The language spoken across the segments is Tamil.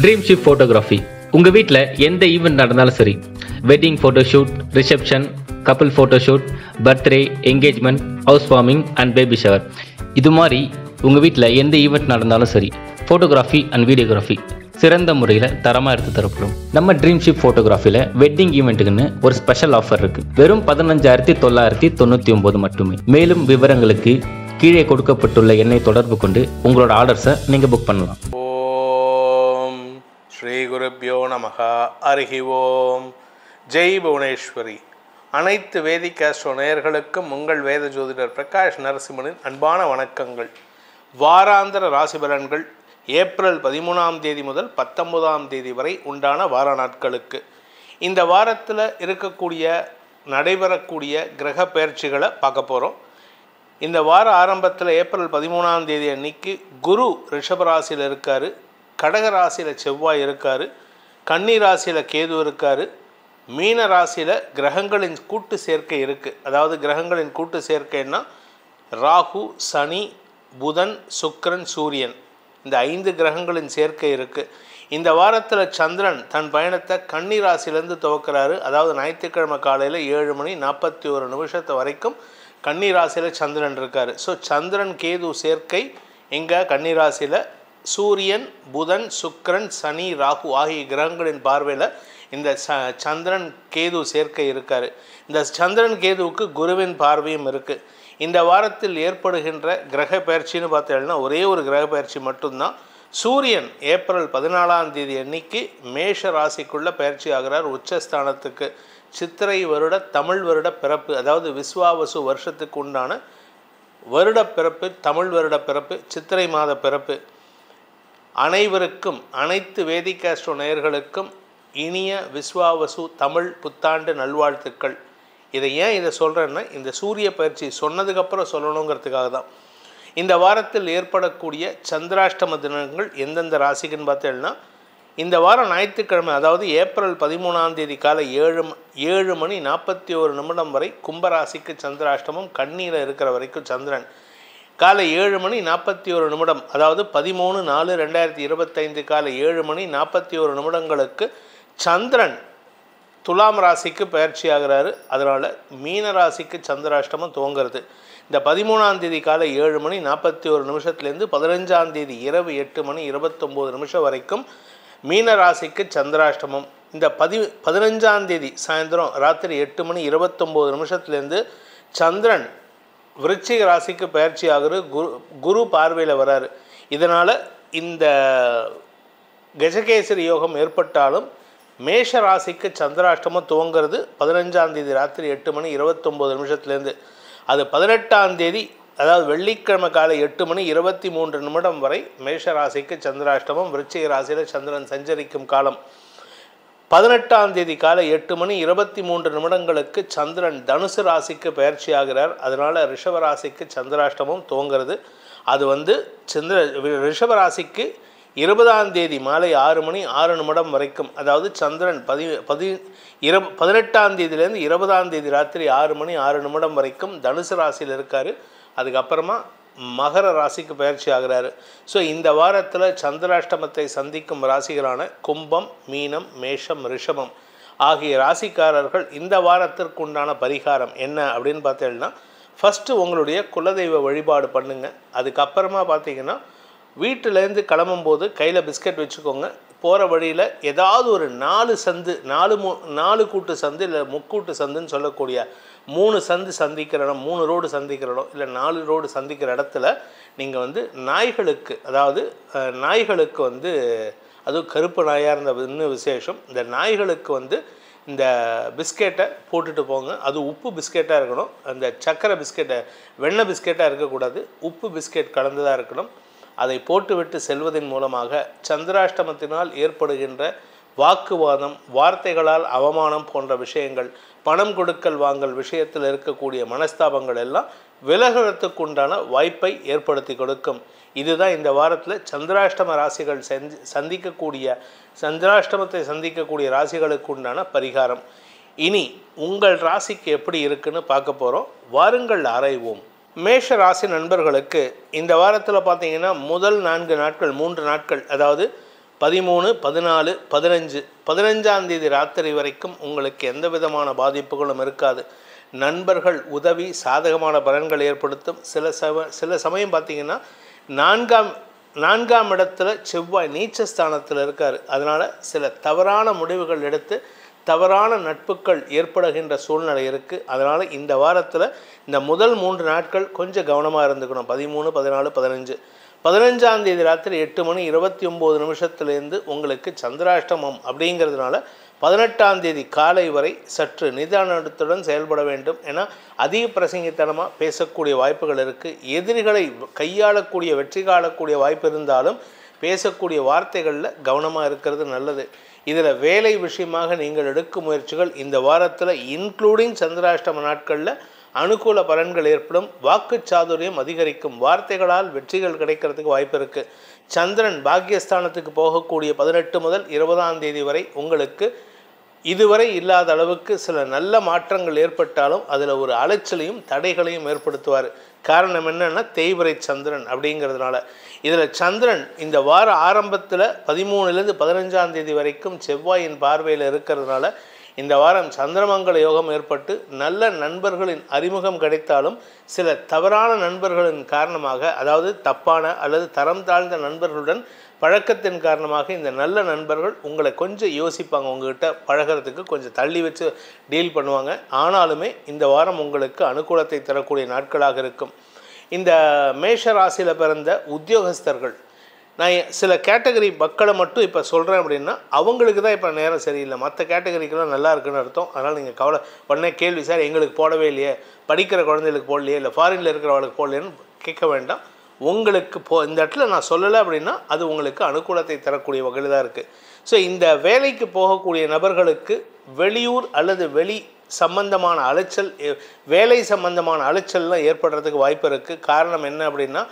Dream ship photography. உங்கள் வீட்டில் எந்த ஈவெண்ட் நடந்தாலும் சரி, wedding photoshoot, reception, couple photoshoot, birthday, engagement, house warming and baby shower, இது மாதிரி உங்கள் வீட்டில் எந்த ஈவெண்ட் நடந்தாலும் சரி, ஃபோட்டோகிராஃபி அண்ட் வீடியோகிராஃபி சிறந்த முறையில் தரமாக எடுத்து தரப்படும். நம்ம ட்ரீம் ஷிப் ஃபோட்டோகிராஃபியில் வெட்டிங் ஈவெண்ட்டுக்குன்னு ஒரு ஸ்பெஷல் ஆஃபர் இருக்குது. வெறும் 15,999 மட்டுமே. மேலும் விவரங்களுக்கு கீழே கொடுக்கப்பட்டுள்ள எண்ணை தொடர்பு கொண்டு உங்களோட ஆர்டர்ஸை நீங்கள் புக் பண்ணலாம். ஓம் ஸ்ரீ குருப்யோ நமஹ. ஹரிஹி ஓம். ஜெய் புவனேஸ்வரி. அனைத்து வேதிக் ஆஸ்ட்ரோ நேயர்களுக்கும் உங்கள் வேத ஜோதிடர் பிரகாஷ் நரசிம்மனின் அன்பான வணக்கங்கள். வாராந்திர ராசி பலன்கள் ஏப்ரல் 13ஆம் தேதி முதல் 19ஆம் தேதி வரை உண்டான வார நாட்களுக்கு. இந்த வாரத்தில் இருக்கக்கூடிய நடைபெறக்கூடிய கிரக பயிற்சிகளை பார்க்க போகிறோம். இந்த வார ஆரம்பத்தில் ஏப்ரல் 13ஆம் தேதி அன்னைக்கு குரு ரிஷபராசியில் இருக்கார், கடக ராசியில் செவ்வாய் இருக்கார், கன்னி ராசியில் கேது இருக்கார், மீன ராசியில் கிரகங்களின் கூட்டு சேர்க்கை இருக்குது. அதாவது கிரகங்களின் கூட்டு சேர்க்கைன்னா ராகு, சனி, புதன், சுக்கிரன், சூரியன், இந்த 5 கிரகங்களின் சேர்க்கை இருக்குது. இந்த வாரத்தில் சந்திரன் தன் பயணத்தை கன்னி ராசியிலேருந்து துவக்கிறாரு. அதாவது ஞாயிற்றுக்கிழமை காலையில் 7:41 வரைக்கும் கன்னி ராசியில் சந்திரன் இருக்கார். ஸோ சந்திரன் கேது சேர்க்கை எங்கே? கன்னி ராசியில். சூரியன், புதன், சுக்கிரன், சனி, ராகு ஆகிய கிரகங்களின் பார்வையில் இந்த சந்திரன் கேது சேர்க்கை இருக்கார். இந்த சந்திரன் கேதுவுக்கு குருவின் பார்வையும் இருக்குது. இந்த வாரத்தில் ஏற்படுகின்ற கிரக பயிற்சின்னு பார்த்தீங்கன்னா ஒரே ஒரு கிரக பயிற்சி மட்டும்தான். சூரியன் ஏப்ரல் 14ஆம் தேதி அன்னைக்கு மேஷ ராசிக்குள்ளே பயிற்சி ஆகிறார் உச்சஸ்தானத்துக்கு. சித்திரை வருட தமிழ் வருட பிறப்பு, அதாவது விஸ்வாவசு வருஷத்துக்கு உண்டான வருட பிறப்பு, தமிழ் வருட பிறப்பு, சித்திரை மாத பிறப்பு. அனைவருக்கும், அனைத்து வேதிக் ஆஸ்ட்ரோ நேயர்களுக்கும் இனிய விஸ்வாவசு தமிழ் புத்தாண்டு நல்வாழ்த்துக்கள். இதை சொல்கிறேன்னா இந்த சூரிய பயிற்சி சொன்னதுக்கப்புறம் சொல்லணுங்கிறதுக்காக தான். இந்த வாரத்தில் ஏற்படக்கூடிய சந்திராஷ்டம தினங்கள் எந்தெந்த ராசிக்குன்னு பார்த்தேன்னா, இந்த வாரம் ஞாயிற்றுக்கிழமை, அதாவது ஏப்ரல் 13ஆம் தேதி காலை 7:41 வரை கும்பராசிக்கு சந்திராஷ்டமம். கன்னியில் இருக்கிற வரைக்கும் சந்திரன். காலை 7:41, அதாவது 13/4/2025 காலை 7:41 சந்திரன் துலாம் ராசிக்கு பயிற்சி ஆகிறாரு. அதனால் மீன ராசிக்கு சந்திராஷ்டமம் துவங்கிறது. இந்த 13ஆம் தேதி காலை 7:41 15ஆம் தேதி இரவு 8:29 வரைக்கும் மீன ராசிக்கு சந்திராஷ்டமம். இந்த 15ஆம் தேதி சாயந்தரம் ராத்திரி 8:29 சந்திரன் விருச்சிக ராசிக்கு பயிற்சி ஆகிற குரு பார்வையில் வராரு. இதனால் இந்த கஜகேசரி யோகம் ஏற்பட்டாலும் மேஷ ராசிக்கு சந்திராஷ்டமம் துவங்கிறது 15ஆம் தேதி ராத்திரி 8:29 அது 18ஆம் தேதி, அதாவது வெள்ளிக்கிழமை காலை 8:23 வரை மேஷ ராசிக்கு சந்திராஷ்டமம். விருச்சிக ராசியில் சந்திரன் சஞ்சரிக்கும் காலம். 18ஆம் தேதி காலை 8:23 சந்திரன் தனுசு ராசிக்கு பயிற்சி ஆகிறார். அதனால் ரிஷபராசிக்கு சந்திராஷ்டமம் துவங்கிறது. அது ரிஷபராசிக்கு 20ஆம் தேதி மாலை 6:06 வரைக்கும், அதாவது சந்திரன் 18ஆம் தேதியிலேருந்து 20ஆம் தேதி ராத்திரி 6:06 வரைக்கும் தனுசு ராசியில் இருக்கார். அதுக்கப்புறமா மகர ராசிக்கு பயிற்சி ஆகிறாரு. ஸோ இந்த வாரத்தில் சந்திராஷ்டமத்தை சந்திக்கும் ராசிகளான கும்பம், மீனம், மேஷம், ரிஷபம் ஆகிய ராசிக்காரர்கள் இந்த வாரத்திற்கு உண்டான பரிகாரம் என்ன அப்படின்னு பார்த்தீங்கன்னா, ஃபஸ்ட்டு உங்களுடைய குலதெய்வ வழிபாடு பண்ணுங்கள். அதுக்கப்புறமா பார்த்தீங்கன்னா வீட்டிலேருந்து கிளம்பும்போது கையில் பிஸ்கட் வச்சுக்கோங்க. போகிற வழியில் ஏதாவது ஒரு 4 கூட்டு சந்து இல்லை முக்கூட்டு சந்துன்னு சொல்லக்கூடிய 3 சந்து சந்திக்கிற இடம், 3 ரோடு சந்திக்கிற இடம் இல்லை 4 ரோடு சந்திக்கிற இடத்துல நீங்கள் நாய்களுக்கு, அதாவது நாய்களுக்கு அதுவும் கருப்பு நாயாக இருந்த இன்னும் விசேஷம், இந்த நாய்களுக்கு இந்த பிஸ்கெட்டை போட்டுட்டு போங்க. அது உப்பு பிஸ்கெட்டாக இருக்கணும். அந்த சக்கரை பிஸ்கெட்டை, வெண்ணெய் பிஸ்கெட்டாக இருக்கக்கூடாது, உப்பு பிஸ்கெட் கலந்ததாக இருக்கணும். அதை போட்டுவிட்டு செல்வதன் மூலமாக சந்திராஷ்டமத்தினால் ஏற்படுகின்ற வாக்குவாதம், வார்த்தைகளால் அவமானம் போன்ற விஷயங்கள், பணம் கொடுக்கல் வாங்கல் விஷயத்தில் இருக்கக்கூடிய மனஸ்தாபங்கள் எல்லாம் விலகிறதுக்குண்டான வாய்ப்பை ஏற்படுத்தி கொடுக்கும். இதுதான் இந்த வாரத்தில் சந்திராஷ்டம ராசிகள் சந்திராஷ்டமத்தை சந்திக்கக்கூடிய ராசிகளுக்கு உண்டான பரிகாரம். இனி உங்கள் ராசிக்கு எப்படி இருக்குன்னு பார்க்க போகிறோம். வாருங்கள் ஆராய்வோம். மேஷ ராசி நண்பர்களுக்கு இந்த வாரத்தில் பார்த்தீங்கன்னா முதல் 3 நாட்கள், அதாவது 13, 14, 15 15ஆம் தேதி ராத்திரி வரைக்கும் உங்களுக்கு எந்த விதமான பாதிப்புகளும் இருக்காது. நண்பர்கள் உதவி சாதகமான பலன்கள் ஏற்படுத்தும். சில சமயம் பார்த்திங்கன்னா நான்காம் இடத்துல செவ்வாய் நீச்சஸ்தானத்தில் இருக்கார். அதனால் சில தவறான முடிவுகள் எடுத்து தவறான நட்புகள் ஏற்படுகின்ற சூழ்நிலை இருக்குது. அதனால் இந்த வாரத்தில் இந்த முதல் 3 நாட்கள் கொஞ்சம் கவனமாக இருந்துக்கணும். 13, 14, 15 15ஆம் தேதி ராத்திரி 8:29 உங்களுக்கு சந்திராஷ்டமம் அப்படிங்கிறதுனால 18ஆம் தேதி காலை வரை சற்று நிதானத்துடன் செயல்பட வேண்டும். ஏன்னா அதிக பிரசங்கித்தனமாக பேசக்கூடிய வாய்ப்புகள் இருக்குது. எதிரிகளை கையாளக்கூடிய வெற்றி காணக்கூடிய வாய்ப்பு இருந்தாலும் பேசக்கூடிய வார்த்தைகளில் கவனமாக இருக்கிறது நல்லது. இதில் வேலை விஷயமாக நீங்கள் எடுக்கும் முயற்சிகள் இந்த வாரத்தில் இன்க்ளூடிங் சந்திராஷ்டம நாட்களில் அனுகூல பலன்கள் ஏற்படும். வாக்கு சாதுரியம் அதிகரிக்கும். வார்த்தைகளால் வெற்றிகள் கிடைக்கிறதுக்கு வாய்ப்பு இருக்குது. சந்திரன் பாக்கியஸ்தானத்துக்கு போகக்கூடிய 18 முதல் 20ஆம் தேதி வரை உங்களுக்கு இதுவரை இல்லாத அளவுக்கு சில நல்ல மாற்றங்கள் ஏற்பட்டாலும் அதில் ஒரு அலைச்சலையும் தடைகளையும் ஏற்படுத்துவார். காரணம் என்னென்னா தேய்பிறை சந்திரன் அப்படிங்கிறதுனால. இதில் சந்திரன் இந்த வார ஆரம்பத்தில் 13லேருந்து 15ஆம் தேதி வரைக்கும் செவ்வாயின் பார்வையில் இருக்கிறதுனால இந்த வாரம் சந்திரமங்கல யோகம் ஏற்பட்டு நல்ல நண்பர்களின் அறிமுகம் கிடைத்தாலும் சில தவறான நண்பர்களின் காரணமாக, அதாவது தப்பான அல்லது தரம் தாழ்ந்த நண்பர்களுடன் பழக்கத்தின் காரணமாக இந்த நல்ல நண்பர்கள் உங்களை கொஞ்சம் யோசிப்பாங்க. உங்கள்கிட்ட பழகிறதுக்கு கொஞ்சம் தள்ளி வச்சு டீல் பண்ணுவாங்க. ஆனாலுமே இந்த வாரம் உங்களுக்கு அனுகூலத்தை தரக்கூடிய நாட்களாக இருக்கும். இந்த மேஷ ராசியில் பிறந்த உத்தியோகஸ்தர்கள், நான் சில கேட்டகரி மக்களை மட்டும் இப்போ சொல்கிறேன் அப்படின்னா அவங்களுக்கு தான் இப்போ நேரம் சரியில்லை. மற்ற கேட்டகரிக்கெல்லாம் நல்லா இருக்குன்னு அர்த்தம். அதனால் நீங்கள் கவலை உடனே கேள்வி, சார் எங்களுக்கு போடவே இல்லையே, படிக்கிற குழந்தைகளுக்கு போடலையே, இல்லை ஃபாரினில் இருக்கிறவங்களுக்கு போடலையேன்னு கேட்க வேண்டாம். உங்களுக்கு இந்த இடத்துல நான் சொல்லலை அப்படின்னா அது உங்களுக்கு அனுகூலத்தை தரக்கூடிய வகையில் தான் இருக்குது. ஸோ இந்த வேலைக்கு போகக்கூடிய நபர்களுக்கு வெளியூர் அல்லது வெளி சம்பந்தமான அலைச்சல், வேலை சம்பந்தமான அலைச்சல்லாம் ஏற்படுறதுக்கு வாய்ப்பு இருக்குது. காரணம் என்ன அப்படின்னா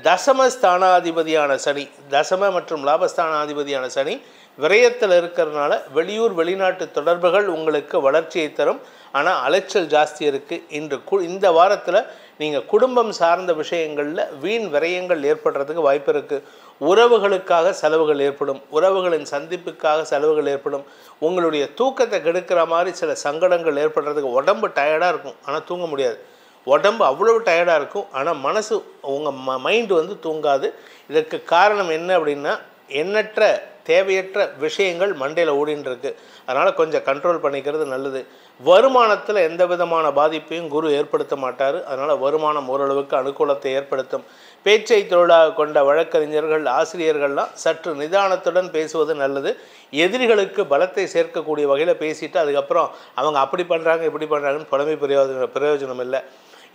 தசமஸ்தானாதிபதியான சனி, தசம மற்றும் லாபஸ்தானாதிபதியான சனி விரயத்தில் இருக்கிறதுனால வெளியூர் வெளிநாட்டு தொடர்புகள் உங்களுக்கு வளர்ச்சியை தரும். ஆனால் அலைச்சல் ஜாஸ்தி இருக்குது. இந்த வாரத்தில் நீங்கள் குடும்பம் சார்ந்த விஷயங்களில் வீண் விரயங்கள் ஏற்படுறதுக்கு வாய்ப்பு இருக்குது. உறவுகளுக்காக செலவுகள் ஏற்படும். உறவுகளின் சந்திப்புக்காக செலவுகள் ஏற்படும். உங்களுடைய தூக்கத்தை கெடுக்கிற மாதிரி சில சங்கடங்கள் ஏற்படுறதுக்கு. உடம்பு டயர்டாக இருக்கும் ஆனால் தூங்க முடியாது. உடம்பு அவ்வளவு டயர்டாக இருக்கும் ஆனால் மனசு உங்கள் மைண்டு தூங்காது. இதற்கு காரணம் என்ன அப்படின்னா எண்ணற்ற தேவையற்ற விஷயங்கள் மண்டையில் ஓடின்னு இருக்கு. அதனால் கொஞ்சம் கண்ட்ரோல் பண்ணிக்கிறது நல்லது. வருமானத்தில் எந்த விதமான பாதிப்பையும் குரு ஏற்படுத்த மாட்டார். அதனால் வருமானம் ஓரளவுக்கு அனுகூலத்தை ஏற்படுத்தும். பேச்சை தொழிலாக கொண்ட வழக்கறிஞர்கள், ஆசிரியர்கள்லாம் சற்று நிதானத்துடன் பேசுவது நல்லது. எதிரிகளுக்கு பலத்தை சேர்க்கக்கூடிய வகையில் பேசிட்டு அதுக்கப்புறம் அவங்க அப்படி பண்ணுறாங்க இப்படி பண்ணுறாங்கன்னு புலமை பிரயோஜனம் இல்லை.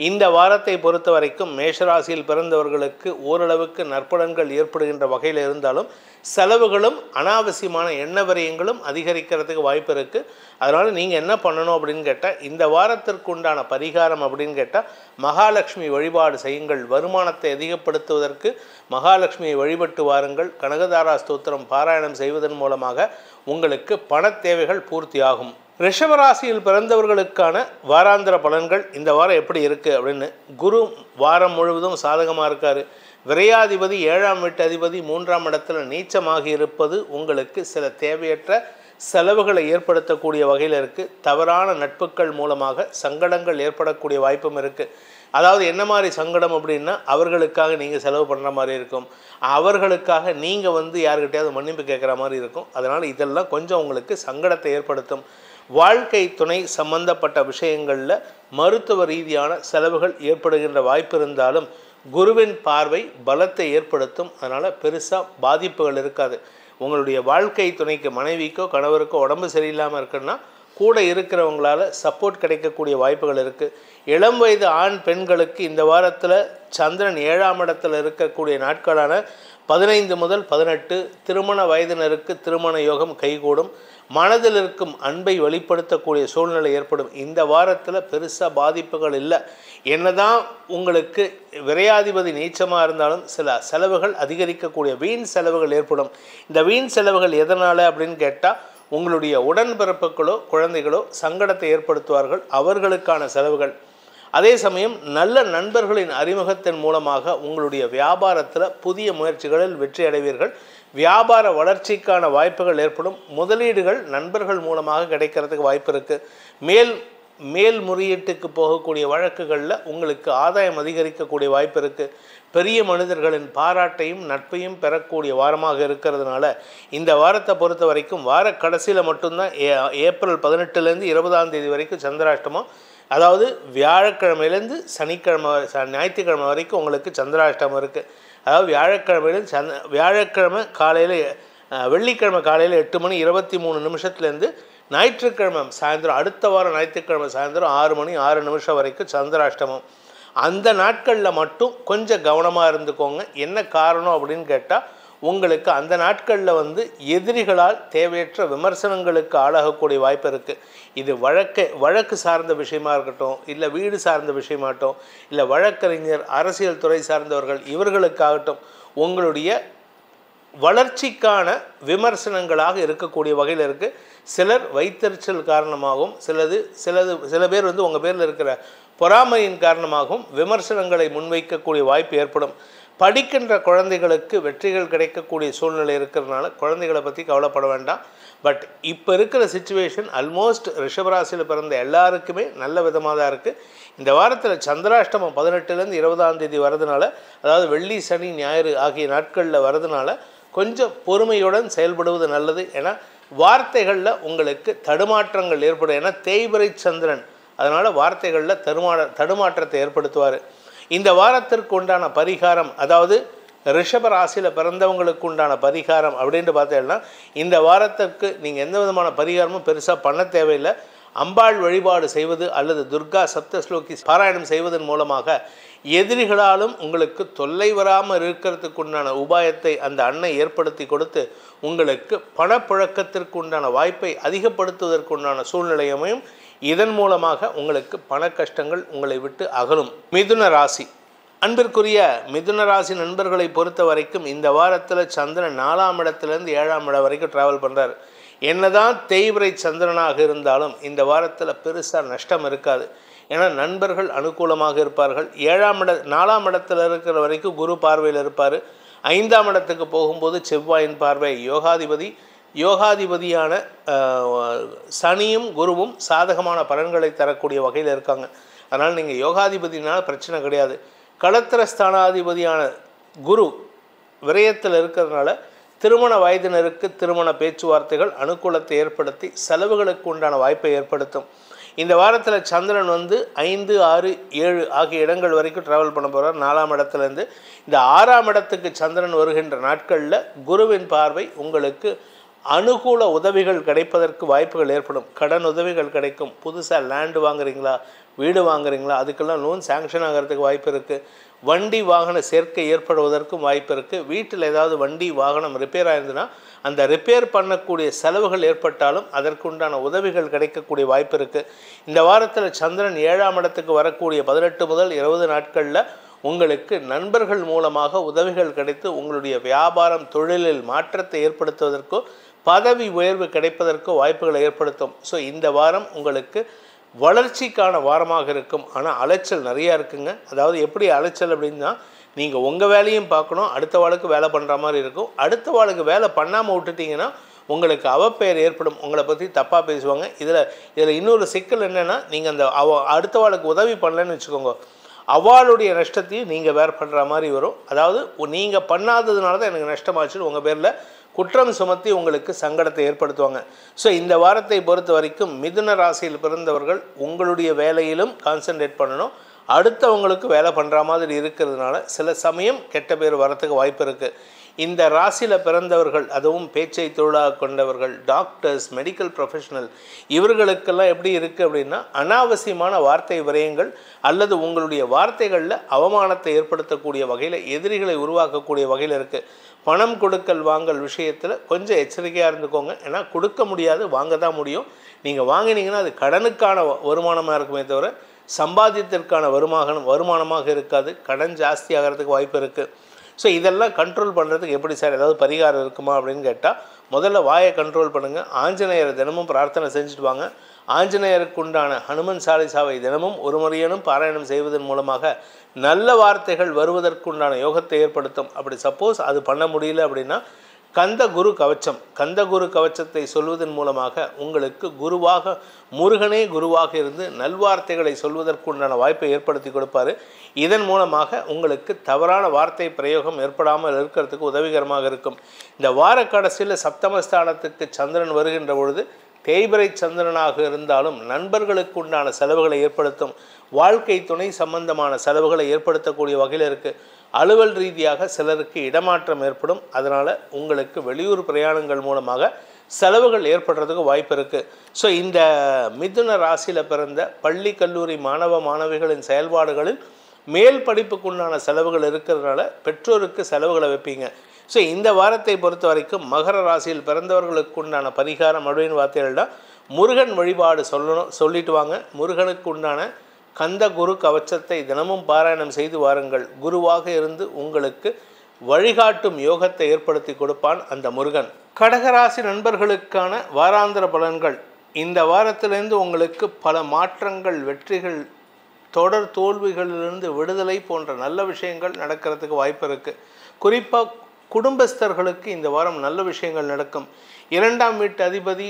இந்த வாரத்தை பொறுத்த வரைக்கும் மேஷராசியில் பிறந்தவர்களுக்கு ஓரளவுக்கு நற்பலன்கள் ஏற்படுகின்ற வகையில் இருந்தாலும் செலவுகளும் அனாவசியமான எண்ண விரயங்களும் அதிகரிக்கிறதுக்கு வாய்ப்பு இருக்குது. அதனால் நீங்கள் என்ன பண்ணணும் அப்படின்னு கேட்டால், இந்த வாரத்திற்கு உண்டான பரிகாரம் அப்படின்னு கேட்டால் மகாலட்சுமி வழிபாடு செய்யுங்கள். வருமானத்தை அதிகப்படுத்துவதற்கு மகாலட்சுமியை வழிபட்டு வாருங்கள். கனகதாரா ஸ்தோத்திரம் பாராயணம் செய்வதன் மூலமாக உங்களுக்கு பண தேவைகள் பூர்த்தியாகும். ரிஷபராசியில் பிறந்தவர்களுக்கான வாராந்திர பலன்கள் இந்த வாரம் எப்படி இருக்குது அப்படின்னு, குரு வாரம் முழுவதும் சாதகமாக இருக்கார். விரையாதிபதி 7ஆம் வீட்டு அதிபதி 3ஆம் இடத்துல நீச்சமாகி இருப்பது உங்களுக்கு சில தேவையற்ற செலவுகளை ஏற்படுத்தக்கூடிய வகையில் இருக்குது. தவறான நட்புகள் மூலமாக சங்கடங்கள் ஏற்படக்கூடிய வாய்ப்பும் இருக்குது. அதாவது என்ன மாதிரி சங்கடம் அப்படின்னா, அவர்களுக்காக நீங்கள் செலவு பண்ணுற மாதிரி இருக்கும். அவர்களுக்காக நீங்கள் யாருக்கிட்டையாவது மன்னிப்பு கேட்குற மாதிரி இருக்கும். அதனால் இதெல்லாம் கொஞ்சம் உங்களுக்கு சங்கடத்தை ஏற்படுத்தும். வாழ்க்கை துணை சம்பந்தப்பட்ட விஷயங்களில் மருத்துவ ரீதியான செலவுகள் ஏற்படுகின்ற வாய்ப்பு இருந்தாலும் குருவின் பார்வை பலத்தை ஏற்படுத்தும். அதனால் பெருசாக பாதிப்புகள் இருக்காது. உங்களுடைய வாழ்க்கை துணைக்கு, மனைவிக்கோ கணவருக்கோ உடம்பு சரியில்லாமல் இருக்குன்னா கூட இருக்கிறவங்களால் சப்போர்ட் கிடைக்கக்கூடிய வாய்ப்புகள் இருக்குது. இளம் வயது ஆண் பெண்களுக்கு இந்த வாரத்தில் சந்திரன் 7ஆம் இடத்தில் இருக்கக்கூடிய நாட்களான 15 முதல் 18 திருமண வயதினருக்கு திருமண யோகம் கைகூடும். மனதில் இருக்கும் அன்பை வெளிப்படுத்தக்கூடிய சூழ்நிலை ஏற்படும். இந்த வாரத்தில் பெருசாக பாதிப்புகள் இல்லை. என்னதான் உங்களுக்கு விரையாதிபதி நீச்சமாக இருந்தாலும் சில செலவுகள் அதிகரிக்கக்கூடிய வீண் செலவுகள் ஏற்படும். இந்த வீண் செலவுகள் எதனால் அப்படின்னு கேட்டால், உங்களுடைய உடன்பிறப்புகளோ குழந்தைகளோ சங்கடத்தை ஏற்படுத்துவார்கள். அவர்களுக்கான செலவுகள். அதே சமயம் நல்ல நண்பர்களின் அறிமுகத்தின் மூலமாக உங்களுடைய வியாபாரத்தில் புதிய முயற்சிகளில் வெற்றி அடைவீர்கள். வியாபார வளர்ச்சிக்கான வாய்ப்புகள் ஏற்படும். முதலீடுகள் நண்பர்கள் மூலமாக கிடைக்கிறதுக்கு வாய்ப்பு இருக்குது. மேல்முறையீட்டுக்கு போகக்கூடிய வழக்குகளில் உங்களுக்கு ஆதாயம் அதிகரிக்கக்கூடிய வாய்ப்பு இருக்குது. பெரிய மனிதர்களின் பாராட்டையும் நட்பையும் பெறக்கூடிய வாரமாக இருக்கிறதுனால இந்த வாரத்தை பொறுத்த வரைக்கும் வார கடைசியில் மட்டும்தான் ஏப்ரல் 18லேருந்து 20 வரைக்கும் சந்திராஷ்டமம். அதாவது வியாழக்கிழமையிலேருந்து ஞாயிற்றுக்கிழமை வரைக்கும் உங்களுக்கு சந்திராஷ்டமம் இருக்குது. அதாவது வியாழக்கிழமை காலையில் வெள்ளிக்கிழமை காலையில் 8:23 ஞாயிற்றுக்கிழமை சாயந்தரம் அடுத்த வாரம் ஞாயிற்றுக்கிழமை சாயந்தரம் 6:06 வரைக்கும் சந்திராஷ்டமம். அந்த நாட்களில் மட்டும் கொஞ்சம் கவனமாக இருந்துக்கோங்க. என்ன காரணம் அப்படின்னு கேட்டால், உங்களுக்கு அந்த நாட்களில் எதிரிகளால் தேவையற்ற விமர்சனங்களுக்கு ஆளாகக்கூடிய வாய்ப்பு இருக்குது. இது வழக்கு சார்ந்த விஷயமா இருக்கட்டும், இல்லை வீடு சார்ந்த விஷயமாகட்டும், இல்லை வழக்கறிஞர் அரசியல் துறை சார்ந்தவர்கள் இவர்களுக்காகட்டும் உங்களுடைய வளர்ச்சிக்கான விமர்சனங்களாக இருக்கக்கூடிய வகையில் இருக்குது. சிலர் வைத்தறிச்சல் காரணமாகவும் சில பேர் உங்கள் பேரில் இருக்கிற பொறாமையின் காரணமாகவும் விமர்சனங்களை முன்வைக்கக்கூடிய வாய்ப்பு ஏற்படும். படிக்கின்ற குழந்தைகளுக்கு வெற்றிகள் கிடைக்கக்கூடிய சூழ்நிலை இருக்கிறதுனால குழந்தைகளை பற்றி கவலைப்பட வேண்டாம். பட் இப்போ இருக்கிற சிச்சுவேஷன் ஆல்மோஸ்ட் ரிஷபராசியில் பிறந்த எல்லாருக்குமே நல்ல விதமாக தான் இருக்குது. இந்த வாரத்தில் சந்திராஷ்டமம் 18லேருந்து 20 வரதுனால, அதாவது வெள்ளி சனி ஞாயிறு ஆகிய நாட்களில் வரதுனால கொஞ்சம் பொறுமையுடன் செயல்படுவது நல்லது. ஏன்னா வார்த்தைகளில் உங்களுக்கு தடுமாற்றங்கள் ஏற்படும். ஏன்னா தேய்பிறை சந்திரன், அதனால் வார்த்தைகளில் தடுமாற்றத்தை ஏற்படுத்துவார். இந்த வாரத்திற்கு உண்டான பரிகாரம், அதாவது ரிஷப ராசியில் பிறந்தவங்களுக்கு உண்டான பரிகாரம் அப்படின்ட்டு பார்த்தீங்கன்னா, இந்த வாரத்திற்கு நீங்கள் எந்த விதமான பரிகாரமும் பெருசாக பண்ண தேவையில்லை. அம்பாள் வழிபாடு செய்வது அல்லது துர்கா சப்தஸ்லோகி பாராயணம் செய்வதன் மூலமாக எதிரிகளாலும் உங்களுக்கு தொல்லை வராமல் இருக்கிறதுக்கு உண்டான உபாயத்தை அந்த அன்னை ஏற்படுத்தி கொடுத்து உங்களுக்கு பணப்புழக்கத்திற்கு உண்டான வாய்ப்பை அதிகப்படுத்துவதற்கு உண்டான சூழ்நிலையமையும். இதன் மூலமாக உங்களுக்கு பண கஷ்டங்கள் உங்களை விட்டு அகலும். மிதுன ராசி, அன்பிற்குரிய மிதுன ராசி நண்பர்களை பொறுத்த வரைக்கும் இந்த வாரத்தில் சந்திரன் 4ஆம் இடத்துலேருந்து 7ஆம் இடம் வரைக்கும் ட்ராவல் பண்ணுறார். என்னதான் தேய்பிறை சந்திரனாக இருந்தாலும் இந்த வாரத்தில் பெருசாக நஷ்டம் இருக்காது. ஏன்னா நண்பர்கள் அனுகூலமாக இருப்பார்கள். 4ஆம் இடத்துல இருக்கிற வரைக்கும் குரு பார்வையில் இருப்பார். 5ஆம் இடத்துக்கு போகும்போது செவ்வாயின் பார்வை, யோகாதிபதியான சனியும் குருவும் சாதகமான பலன்களை தரக்கூடிய வகையில் இருக்காங்க. அதனால் நீங்கள் யோகாதிபதினால பிரச்சனை கிடையாது. களத்திரஸ்தானாதிபதியான குரு விரயத்தில் இருக்கிறதுனால திருமண வயதினருக்கு திருமண பேச்சுவார்த்தைகள் அனுகூலத்தை ஏற்படுத்தி செலவுகளுக்கு உண்டான வாய்ப்பை ஏற்படுத்தும். இந்த வாரத்தில் சந்திரன் 5, 6, 7 ஆகிய இடங்கள் வரைக்கும் ட்ராவல் பண்ண போகிறார் 4ஆம் இடத்துலேருந்து. இந்த 6ஆம் இடத்துக்கு சந்திரன் வருகின்ற நாட்களில் குருவின் பார்வை உங்களுக்கு அனுகூல உதவிகள் கிடைப்பதற்கு வாய்ப்புகள் ஏற்படும். கடன் உதவிகள் கிடைக்கும். புதுசாக லேண்டு வாங்குறீங்களா, வீடு வாங்குறீங்களா, அதுக்கெல்லாம் லோன் சேங்ஷன் ஆகிறதுக்கு வாய்ப்பு இருக்குது. வண்டி வாகன சேர்க்கை ஏற்படுவதற்கும் வாய்ப்பு இருக்குது. வீட்டில் ஏதாவது வண்டி வாகனம் ரிப்பேர் ஆயிருந்துன்னா அந்த ரிப்பேர் பண்ணக்கூடிய செலவுகள் ஏற்பட்டாலும் அதற்குண்டான உதவிகள் கிடைக்கக்கூடிய வாய்ப்பு இருக்குது. இந்த வாரத்தில் சந்திரன் 7ஆம் இடத்துக்கு வரக்கூடிய 18 முதல் 20 நாட்களில் உங்களுக்கு நண்பர்கள் மூலமாக உதவிகள் கிடைத்து உங்களுடைய வியாபாரம் தொழிலில் மாற்றத்தை ஏற்படுத்துவதற்கோ பதவி உயர்வு கிடைப்பதற்கோ வாய்ப்புகளை ஏற்படுத்தும். ஸோ இந்த வாரம் உங்களுக்கு வளர்ச்சிக்கான வாரமாக இருக்கும். ஆனால் அலைச்சல் நிறையா இருக்குங்க. அதாவது எப்படி அலைச்சல் அப்படின்னா, நீங்கள் உங்கள் வேலையும் பார்க்கணும், அடுத்த வாளுக்கு வேலை பண்ணுற மாதிரி இருக்கும். அடுத்த வாளுக்கு வேலை பண்ணாமல் விட்டுட்டிங்கன்னா உங்களுக்கு அவப்பெயர் ஏற்படும். உங்களை பற்றி தப்பாக பேசுவாங்க. இதில் இன்னொரு சிக்கல் என்னென்னா, நீங்கள் அந்த அடுத்த வாளுக்கு உதவி பண்ணலன்னு வச்சுக்கோங்க, அவளுடைய நஷ்டத்தையும் நீங்கள் வேறு பண்ணுற மாதிரி வரும். அதாவது நீங்கள் பண்ணாததுனால தான் எனக்கு நஷ்டமாச்சுன்னு உங்கள் பேரில் குற்றம் சுமத்தி உங்களுக்கு சங்கடத்தை ஏற்படுத்துவாங்க. ஸோ இந்த வாரத்தை பொறுத்த வரைக்கும் மிதுன ராசியில் பிறந்தவர்கள் உங்களுடைய வேலையிலும் கான்சன்ட்ரேட் பண்ணணும். அடுத்தவங்களுக்கு வேலை பண்ணுற மாதிரி இருக்கிறதுனால சில சமயம் கெட்ட பேர் வரத்துக்கு வாய்ப்பு இருக்குது. இந்த ராசியில் பிறந்தவர்கள், அதுவும் பேச்சை தொழிலாக கொண்டவர்கள், டாக்டர்ஸ், மெடிக்கல் ப்ரொஃபஷனல், இவர்களுக்கெல்லாம் எப்படி இருக்குது அப்படின்னா, அனாவசியமான வார்த்தை விரயங்கள் அல்லது உங்களுடைய வார்த்தைகளில் அவமானத்தை ஏற்படுத்தக்கூடிய வகையில் எதிரிகளை உருவாக்கக்கூடிய வகையில் இருக்குது. பணம் கொடுக்கல் வாங்கல் விஷயத்தில் கொஞ்சம் எச்சரிக்கையாக இருந்துக்கோங்க. ஏன்னா கொடுக்க முடியாது, வாங்க தான் முடியும். நீங்கள் வாங்கினீங்கன்னா அது கடனுக்கான வருமானமாக இருக்குமே தவிர சம்பாத்தியத்திற்கான வருமானமாக இருக்காது. கடன் ஜாஸ்தி ஆகிறதுக்கு வாய்ப்பு இருக்குது. ஸோ இதெல்லாம் கண்ட்ரோல் பண்ணுறதுக்கு எப்படி சார் ஏதாவது பரிகாரம் இருக்குமா அப்படின்னு கேட்டால், முதல்ல வாயை கண்ட்ரோல் பண்ணுங்கள். ஆஞ்சநேயரை தினமும் பிரார்த்தனை செஞ்சுட்டு வாங்க. ஆஞ்சநேயருக்கு உண்டான ஹனுமன் சாலிசாவை தினமும் ஒரு முறையேனும் பாராயணம் செய்வதன் மூலமாக நல்ல வார்த்தைகள் வருவதற்குண்டான யோகத்தை ஏற்படுத்தும். அப்படி சப்போஸ் அது பண்ண முடியல அப்படின்னா கந்த குரு கவச்சம். கந்த குரு கவச்சத்தை சொல்வதன் மூலமாக உங்களுக்கு குருவாக முருகனே குருவாக இருந்து நல்வார்த்தைகளை சொல்வதற்குண்டான வாய்ப்பை ஏற்படுத்தி கொடுப்பார். இதன் மூலமாக உங்களுக்கு தவறான வார்த்தை பிரயோகம் ஏற்படாமல் இருக்கிறதுக்கு உதவிகரமாக இருக்கும். இந்த வார கடைசியில் சப்தமஸ்தானத்துக்கு சந்திரன் வருகின்ற பொழுது தேய்பிரை சந்திரனாக இருந்தாலும் நண்பர்களுக்கு உண்டான செலவுகளை ஏற்படுத்தும். வாழ்க்கை துணை சம்பந்தமான செலவுகளை ஏற்படுத்தக்கூடிய வகையில் இருக்குது. அலுவல் ரீதியாக சிலருக்கு இடமாற்றம் ஏற்படும். அதனால் உங்களுக்கு வெளியூர் பிரயாணங்கள் மூலமாக செலவுகள் ஏற்படுறதுக்கு வாய்ப்பு இருக்குது. ஸோ இந்த மிதுன ராசியில் பிறந்த பள்ளி கல்லூரி மாணவ மாணவிகளின் செயல்பாடுகளில் மேல் படிப்புக்குண்டான செலவுகள் இருக்கிறதுனால பெற்றோருக்கு செலவுகளை வைப்பீங்க. ஸோ இந்த வாரத்தை பொறுத்த வரைக்கும் மகர ராசியில் பிறந்தவர்களுக்கு உண்டான பரிகாரம் அப்படின்னு வார்த்தைகள்னா முருகன் வழிபாடு சொல்லிட்டு வாங்க. முருகனுக்கு உண்டான கந்த குரு கவச்சத்தை தினமும் பாராயணம் செய்து வாருங்கள். குருவாக இருந்து உங்களுக்கு வழிகாட்டும் யோகத்தை ஏற்படுத்தி கொடுப்பான் அந்த முருகன். கடகராசி நண்பர்களுக்கான வாராந்திர பலன்கள். இந்த வாரத்திலிருந்து உங்களுக்கு பல மாற்றங்கள், வெற்றிகள், தொடர் தோல்விகளிலிருந்து விடுதலை போன்ற நல்ல விஷயங்கள் நடக்கிறதுக்கு வாய்ப்பு இருக்குது. குறிப்பாக குடும்பஸ்தர்களுக்கு இந்த வாரம் நல்ல விஷயங்கள் நடக்கும். 2ஆம் வீட்டு அதிபதி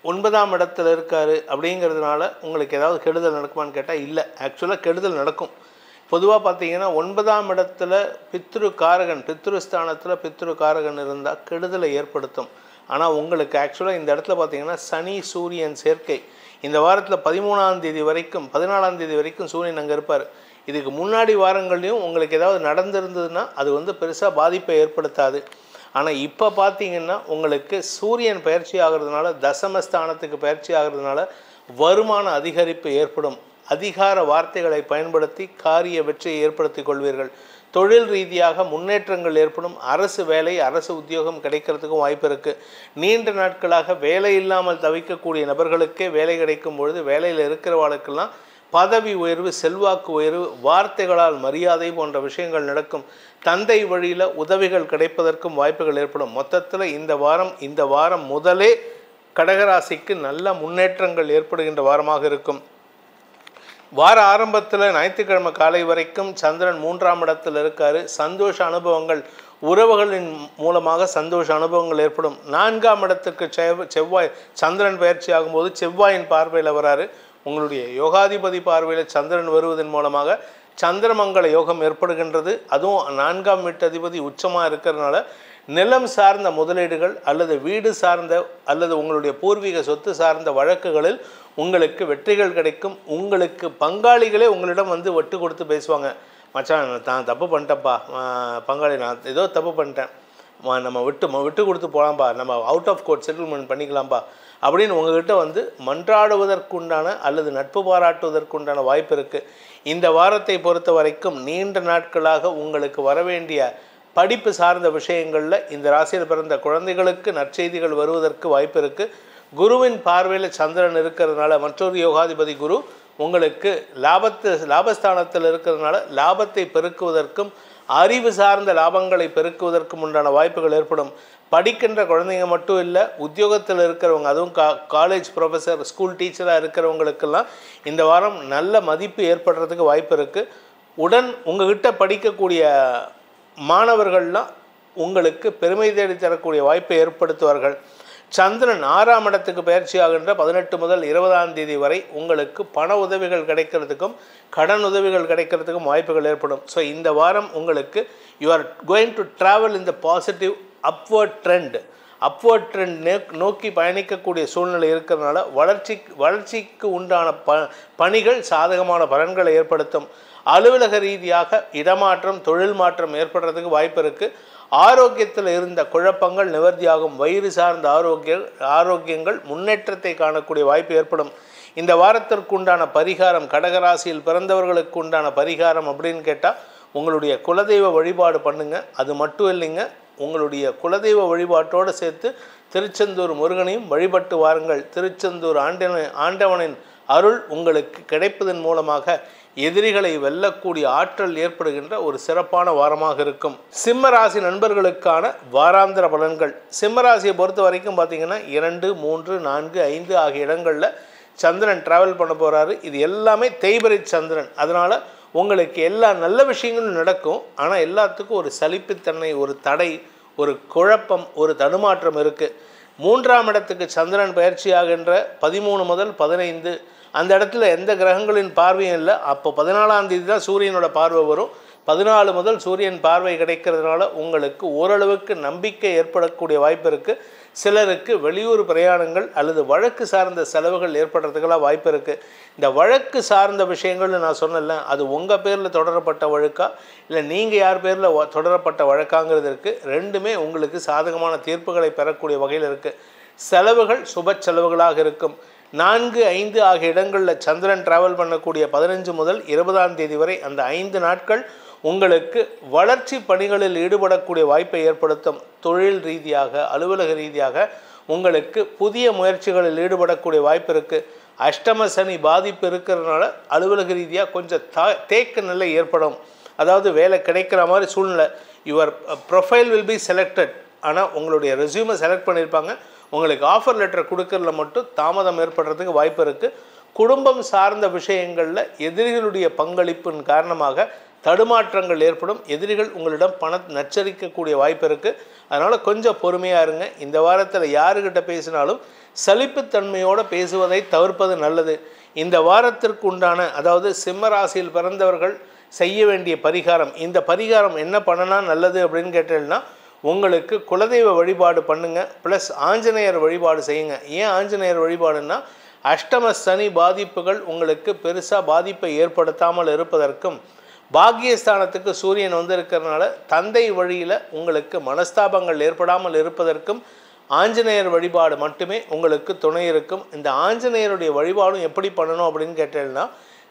9ஆம் இடத்துல இருக்கார் அப்படிங்கிறதுனால உங்களுக்கு ஏதாவது கெடுதல் நடக்குமான்னு கேட்டால் இல்லை. ஆக்சுவலாக கெடுதல் நடக்கும். பொதுவாக பார்த்தீங்கன்னா 9ஆம் இடத்துல பித்ருஸ்தானத்தில் பித்ருக்காரகன் இருந்தால் கெடுதலை ஏற்படுத்தும். ஆனால் உங்களுக்கு ஆக்சுவலாக இந்த இடத்துல பார்த்தீங்கன்னா சனி சூரியன் சேர்க்கை. இந்த வாரத்தில் 13ஆம் தேதி வரைக்கும் 14ஆம் தேதி வரைக்கும் சூரியன் அங்கே இருப்பார். இதுக்கு முன்னாடி வாரங்கள்லையும் உங்களுக்கு ஏதாவது நடந்திருந்ததுன்னா அது பெருசாக பாதிப்பை ஏற்படுத்தாது. ஆனால் இப்போ பார்த்தீங்கன்னா உங்களுக்கு சூரியன் பயிற்சி ஆகிறதுனால, தசமஸ்தானத்துக்கு பயிற்சி ஆகிறதுனால வருமான அதிகரிப்பு ஏற்படும். அதிகார வார்த்தைகளை பயன்படுத்தி காரிய வெற்றியை ஏற்படுத்தி கொள்வீர்கள். தொழில் ரீதியாக முன்னேற்றங்கள் ஏற்படும். அரசு வேலை, அரசு உத்தியோகம் கிடைக்கிறதுக்கும் வாய்ப்பு இருக்குது. நீண்ட நாட்களாக வேலை இல்லாமல் தவிக்கக்கூடிய நபர்களுக்கே வேலை கிடைக்கும் பொழுது வேலையில் இருக்கிறவர்களுக்கெல்லாம் பதவி உயர்வு, செல்வாக்கு உயர்வு, வார்த்தைகளால் மரியாதை போன்ற விஷயங்கள் நடக்கும். தந்தை வழியில் உதவிகள் கிடைப்பதற்கும் வாய்ப்புகள் ஏற்படும். மொத்தத்தில் இந்த வாரம் முதலே கடகராசிக்கு நல்ல முன்னேற்றங்கள் ஏற்படுகின்ற வாரமாக இருக்கும். வார ஆரம்பத்தில் ஞாயிற்றுக்கிழமை காலை வரைக்கும் சந்திரன் 3ஆம் இடத்தில் இருக்கார். சந்தோஷ அனுபவங்கள், உறவுகளின் மூலமாக சந்தோஷ அனுபவங்கள் ஏற்படும். 4ஆம் இடத்துக்கு செவ்வாய் சந்திரன் பயிற்சி ஆகும்போது செவ்வாயின் பார்வையில் வராரு. உங்களுடைய யோகாதிபதி பார்வையில் சந்திரன் வருவதன் மூலமாக சந்திரமங்கல யோகம் ஏற்படுகின்றது. அதுவும் 4ஆம் வீட்டு அதிபதி உச்சமாக இருக்கிறதுனால நிலம் சார்ந்த முதலீடுகள் அல்லது வீடு சார்ந்த அல்லது உங்களுடைய பூர்வீக சொத்து சார்ந்த வழக்குகளில் உங்களுக்கு வெற்றிகள் கிடைக்கும். உங்களுக்கு பங்காளிகளே உங்களிடம் வட்டு கொடுத்து பேசுவாங்க. மச்சான், நான் தப்பு பண்ணிட்டேன்ப்பா, பங்காளி நான் ஏதோ தப்பு பண்ணிட்டேன், நம்ம விட்டு கொடுத்து போகலாம்ப்பா, நம்ம அவுட் ஆஃப் கோர்ட் செட்டில்மெண்ட் பண்ணிக்கலாம்ப்பா அப்படின்னு உங்கள்கிட்ட மன்றாடுவதற்குண்டான அல்லது நட்பு பாராட்டுவதற்குண்டான வாய்ப்பு இருக்குது. இந்த வாரத்தை பொறுத்த வரைக்கும் நீண்ட நாட்களாக உங்களுக்கு வரவேண்டிய படிப்பு சார்ந்த விஷயங்களில் இந்த ராசியில் பிறந்த குழந்தைகளுக்கு நற்செய்திகள் வருவதற்கு வாய்ப்பு இருக்குது. குருவின் பார்வையில் சந்திரன் இருக்கிறதுனால, மற்றொரு யோகாதிபதி குரு உங்களுக்கு லாபஸ்தானத்தில் இருக்கிறதுனால லாபத்தை பெருக்குவதற்கும் அறிவு சார்ந்த லாபங்களை பெருக்குவதற்கும் உண்டான வாய்ப்புகள் ஏற்படும். படிக்கின்ற குழந்தைங்க மட்டும் இல்லை, உத்தியோகத்தில் இருக்கிறவங்க, அதுவும் காலேஜ் ப்ரொஃபஸர், ஸ்கூல் டீச்சராக இருக்கிறவங்களுக்கெல்லாம் இந்த வாரம் நல்ல மதிப்பு ஏற்படுறதுக்கு வாய்ப்பு இருக்குது. உங்கள்கிட்ட படிக்கக்கூடிய மாணவர்கள்லாம் உங்களுக்கு பெருமை தேடி தரக்கூடிய வாய்ப்பை ஏற்படுத்துவார்கள். சந்திரன் 6ஆம் இடத்துக்கு பயிற்சி ஆகின்ற 18 முதல் 20ஆம் தேதி வரை உங்களுக்கு பண உதவிகள் கிடைக்கிறதுக்கும் கடன் உதவிகள் கிடைக்கிறதுக்கும் வாய்ப்புகள் ஏற்படும். ஸோ இந்த வாரம் உங்களுக்கு you are going to travel in the positive upward trend நோக்கி பயணிக்கக்கூடிய சூழ்நிலை இருக்கிறதுனால வளர்ச்சிக்கு உண்டான பணிகள் சாதகமான பலன்களை ஏற்படுத்தும். அலுவலக ரீதியாக இடமாற்றம், தொழில் மாற்றம் ஏற்படுறதுக்கு வாய்ப்பு இருக்குது. ஆரோக்கியத்தில் இருந்த குழப்பங்கள் நிவர்த்தியாகும். வயிறு சார்ந்த ஆரோக்கியங்கள் முன்னேற்றத்தை காணக்கூடிய வாய்ப்பு ஏற்படும். இந்த வாரத்திற்கு உண்டான பரிகாரம், கடகராசியில் பிறந்தவர்களுக்கு உண்டான பரிகாரம் அப்படின்னு கேட்டால் உங்களுடைய குலதெய்வ வழிபாடு பண்ணுங்கள். அது மட்டும் இல்லைங்க, உங்களுடைய குலதெய்வ வழிபாட்டோடு சேர்த்து திருச்செந்தூர் முருகனையும் வழிபட்டு வாருங்கள். திருச்செந்தூர் ஆண்டவனின் அருள் உங்களுக்கு கிடைப்பதன் மூலமாக எதிரிகளை வெல்லக்கூடிய ஆற்றல் ஏற்படுகின்ற ஒரு சிறப்பான வாரமாக இருக்கும். சிம்ம ராசி நண்பர்களுக்கான வாராந்திர பலன்கள். சிம்ம ராசியை பொறுத்த வரைக்கும் பார்த்தீங்கன்னா 2, 3, 4, 5 ஆகிய இடங்களில் சந்திரன் டிராவல் பண்ண போகிறாரு. இது எல்லாமே தேய்பிரை சந்திரன். அதனால் உங்களுக்கு எல்லா நல்ல விஷயங்களும் நடக்கும். ஆனால் எல்லாத்துக்கும் ஒரு சலிப்புத்தன்மை, ஒரு தடை, ஒரு குழப்பம், ஒரு தடுமாற்றம் இருக்குது. 3ஆம் இடத்துக்கு சந்திரன் பயிற்சியாகின்ற 13 முதல் 15 அந்த இடத்துல எந்த கிரகங்களின் பார்வையும் இல்லை. அப்போ 14ஆம் தேதி தான் சூரியனோட பார்வை வரும். 14 முதல் சூரியன் பார்வை கிடைக்கிறதுனால உங்களுக்கு ஓரளவுக்கு நம்பிக்கை ஏற்படக்கூடிய வாய்ப்பு இருக்குது. சிலருக்கு வெளியூர் பிரயாணங்கள் அல்லது வழக்கு சார்ந்த செலவுகள் ஏற்படுறதுக்கெல்லாம் வாய்ப்பு இருக்குது. இந்த வழக்கு சார்ந்த விஷயங்கள்னு நான் சொன்னல, அது உங்கள் பேரில் தொடரப்பட்ட வழக்கா இல்லை நீங்கள் யார் பேரில் தொடரப்பட்ட வழக்காங்கிறது இருக்குது. ரெண்டுமே உங்களுக்கு சாதகமான தீர்ப்புகளை பெறக்கூடிய வகையில் இருக்குது. செலவுகள் சுப செலவுகளாக இருக்கும். 4, 5 ஆகிய இடங்களில் சந்திரன் டிராவல் பண்ணக்கூடிய 15 முதல் 20ஆம் தேதி வரை அந்த 5 நாட்கள் உங்களுக்கு வளர்ச்சி பணிகளில் ஈடுபடக்கூடிய வாய்ப்பை ஏற்படுத்தும். தொழில் ரீதியாக, அலுவலக ரீதியாக உங்களுக்கு புதிய முயற்சிகளில் ஈடுபடக்கூடிய வாய்ப்பு இருக்குது. அஷ்டம சனி பாதிப்பு இருக்கிறதுனால அலுவலக ரீதியாக கொஞ்சம் தேக்க நிலை ஏற்படும். அதாவது வேலை கிடைக்கிற மாதிரி சூழ்நிலை. Your profile will be selected, ஆனால் உங்களுடைய ரெஸ்யூமை செலக்ட் பண்ணியிருப்பாங்க. உங்களுக்கு ஆஃபர் லெட்டர் கொடுக்கறதுல மட்டும் தாமதம் ஏற்படுறதுக்கு வாய்ப்பு இருக்குது. குடும்பம் சார்ந்த விஷயங்களில் எதிரிகளுடைய பங்களிப்பின் காரணமாக தடுமாற்றங்கள் ஏற்படும். எதிரிகள் உங்களிடம் நச்சரிக்கக்கூடிய வாய்ப்பு இருக்குது. அதனால் கொஞ்சம் பொறுமையாக இருங்க. இந்த வாரத்தில் யாருக்கிட்ட பேசினாலும் சலிப்புத்தன்மையோடு பேசுவதை தவிர்ப்பது நல்லது. இந்த வாரத்திற்கு உண்டான, அதாவது சிம்ம ராசியில் பிறந்தவர்கள் செய்ய வேண்டிய பரிகாரம், இந்த பரிகாரம் என்ன பண்ணனா நல்லது அப்படின்னு கேட்டீங்கன்னா, உங்களுக்கு குலதெய்வ வழிபாடு பண்ணுங்கள், ப்ளஸ் ஆஞ்சநேயர் வழிபாடு செய்யுங்க. ஏன் ஆஞ்சநேயர் வழிபாடுன்னா, அஷ்டம சனி பாதிப்புகள் உங்களுக்கு பெருசாக பாதிப்பை ஏற்படுத்தாமல் இருப்பதற்கும், பாக்கியஸ்தானத்துக்கு சூரியன் இருக்கிறதுனால தந்தை வழியில் உங்களுக்கு மனஸ்தாபங்கள் ஏற்படாமல் இருப்பதற்கும் ஆஞ்சநேயர் வழிபாடு மட்டுமே உங்களுக்கு துணை இருக்கும். இந்த ஆஞ்சநேயருடைய வழிபாடும் எப்படி பண்ணணும் அப்படின்னு கேட்டீங்கன்னா,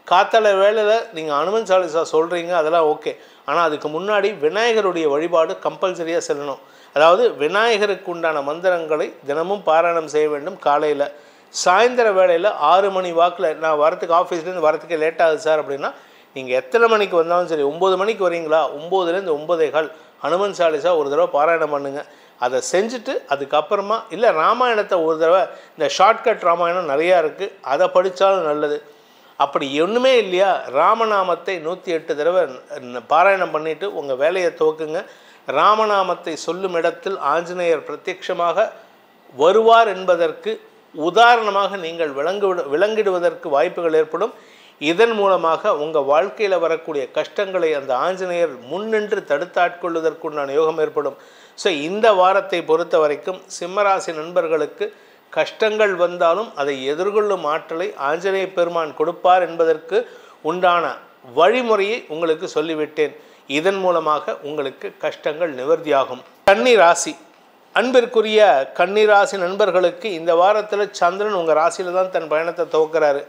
காத்தால வேளையில் நீங்கள் அனுமன் சாலிசா சொல்கிறீங்க, அதெல்லாம் ஓகே. ஆனால் அதுக்கு முன்னாடி விநாயகருடைய வழிபாடு கம்பல்சரியாக செல்லணும். அதாவது விநாயகருக்கு உண்டான மந்திரங்களை தினமும் பாராயணம் செய்ய வேண்டும். காலையில், சாயந்தர வேளையில் 6 மணி வாக்கில், நான் வரத்துக்கு ஆஃபீஸ்லேருந்து வரத்துக்கு லேட் ஆகுது சார் அப்படின்னா, நீங்கள் எத்தனை மணிக்கு வந்தாலும் சரி, 9 மணிக்கு வரீங்களா, 9லேருந்து 9:15 ஹனுமன் சாலிசா ஒரு தடவை பாராயணம் பண்ணுங்கள். அதை செஞ்சுட்டு அதுக்கப்புறமா இல்லை ராமாயணத்தை ஒரு தடவை, இந்த ஷார்ட்கட் ராமாயணம் நிறையா இருக்குது, அதை படித்தாலும் நல்லது. அப்படி ஒன்றுமே இல்லையா, ராமநாமத்தை 108 தடவை பாராயணம் பண்ணிவிட்டு உங்கள் வேலையை துவக்குங்க. ராமநாமத்தை சொல்லும் இடத்தில் ஆஞ்சநேயர் பிரத்யட்சமாக வருவார் என்பதற்கு உதாரணமாக நீங்கள் விளங்கிடுவதற்கு வாய்ப்புகள் ஏற்படும். இதன் மூலமாக உங்கள் வாழ்க்கையில் வரக்கூடிய கஷ்டங்களை அந்த ஆஞ்சநேயர் முன்னின்று தடுத்தாட்கொள்வதற்குண்டான யோகம் ஏற்படும். ஸோ இந்த வாரத்தை பொறுத்த வரைக்கும் சிம்மராசி நண்பர்களுக்கு கஷ்டங்கள் வந்தாலும் அதை எதிர்கொள்ளும் ஆற்றலை ஆஞ்சநேய பெருமான் கொடுப்பார் என்பதற்கு உண்டான வழிமுறையை உங்களுக்கு சொல்லிவிட்டேன். இதன் மூலமாக உங்களுக்கு கஷ்டங்கள் நிவர்த்தியாகும். கன்னி ராசி, அன்பிற்குரிய கன்னி ராசி நண்பர்களுக்கு இந்த வாரத்தில் சந்திரன் உங்கள் ராசியில் தான் தன் பயணத்தை துவக்கிறாரு.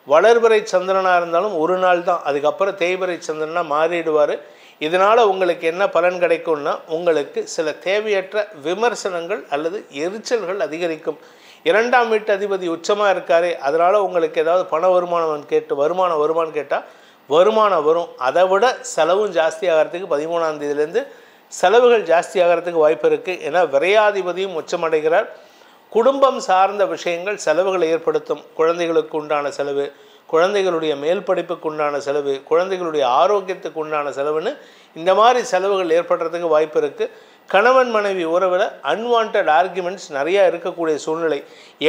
வளர்பிறை சந்திரனாக இருந்தாலும் ஒரு நாள் தான், அதுக்கப்புறம் தேய்பிறை சந்திரனாக மாறிடுவார். இதனால் உங்களுக்கு என்ன பலன் கிடைக்கும்னா, உங்களுக்கு சில தேவையற்ற விமர்சனங்கள் அல்லது எரிச்சல்கள் அதிகரிக்கும். 2ஆம் வீட்டு அதிபதி உச்சமாக இருக்காரு, அதனால் உங்களுக்கு ஏதாவது பண வருமானம் வருமானம் கேட்டால் வருமானம் வரும். அதை விட செலவும் ஜாஸ்தி ஆகிறதுக்கு 13ஆம் தேதியிலேருந்து செலவுகள் ஜாஸ்தி ஆகிறதுக்கு வாய்ப்பு இருக்குது. ஏன்னா விரையாதிபதியும் உச்சமடைகிறார். குடும்பம் சார்ந்த விஷயங்கள் செலவுகளை ஏற்படுத்தும். குழந்தைகளுக்கு உண்டான செலவு, குழந்தைகளுடைய மேல் படிப்புக்கு உண்டான செலவு, குழந்தைகளுடைய ஆரோக்கியத்துக்கு உண்டான செலவுன்னு இந்த மாதிரி செலவுகள் ஏற்படுறதுக்கு வாய்ப்பு இருக்குது. கணவன் மனைவி உறவில் அன்வான்ட் ஆர்குமெண்ட்ஸ் நிறையா இருக்கக்கூடிய சூழ்நிலை.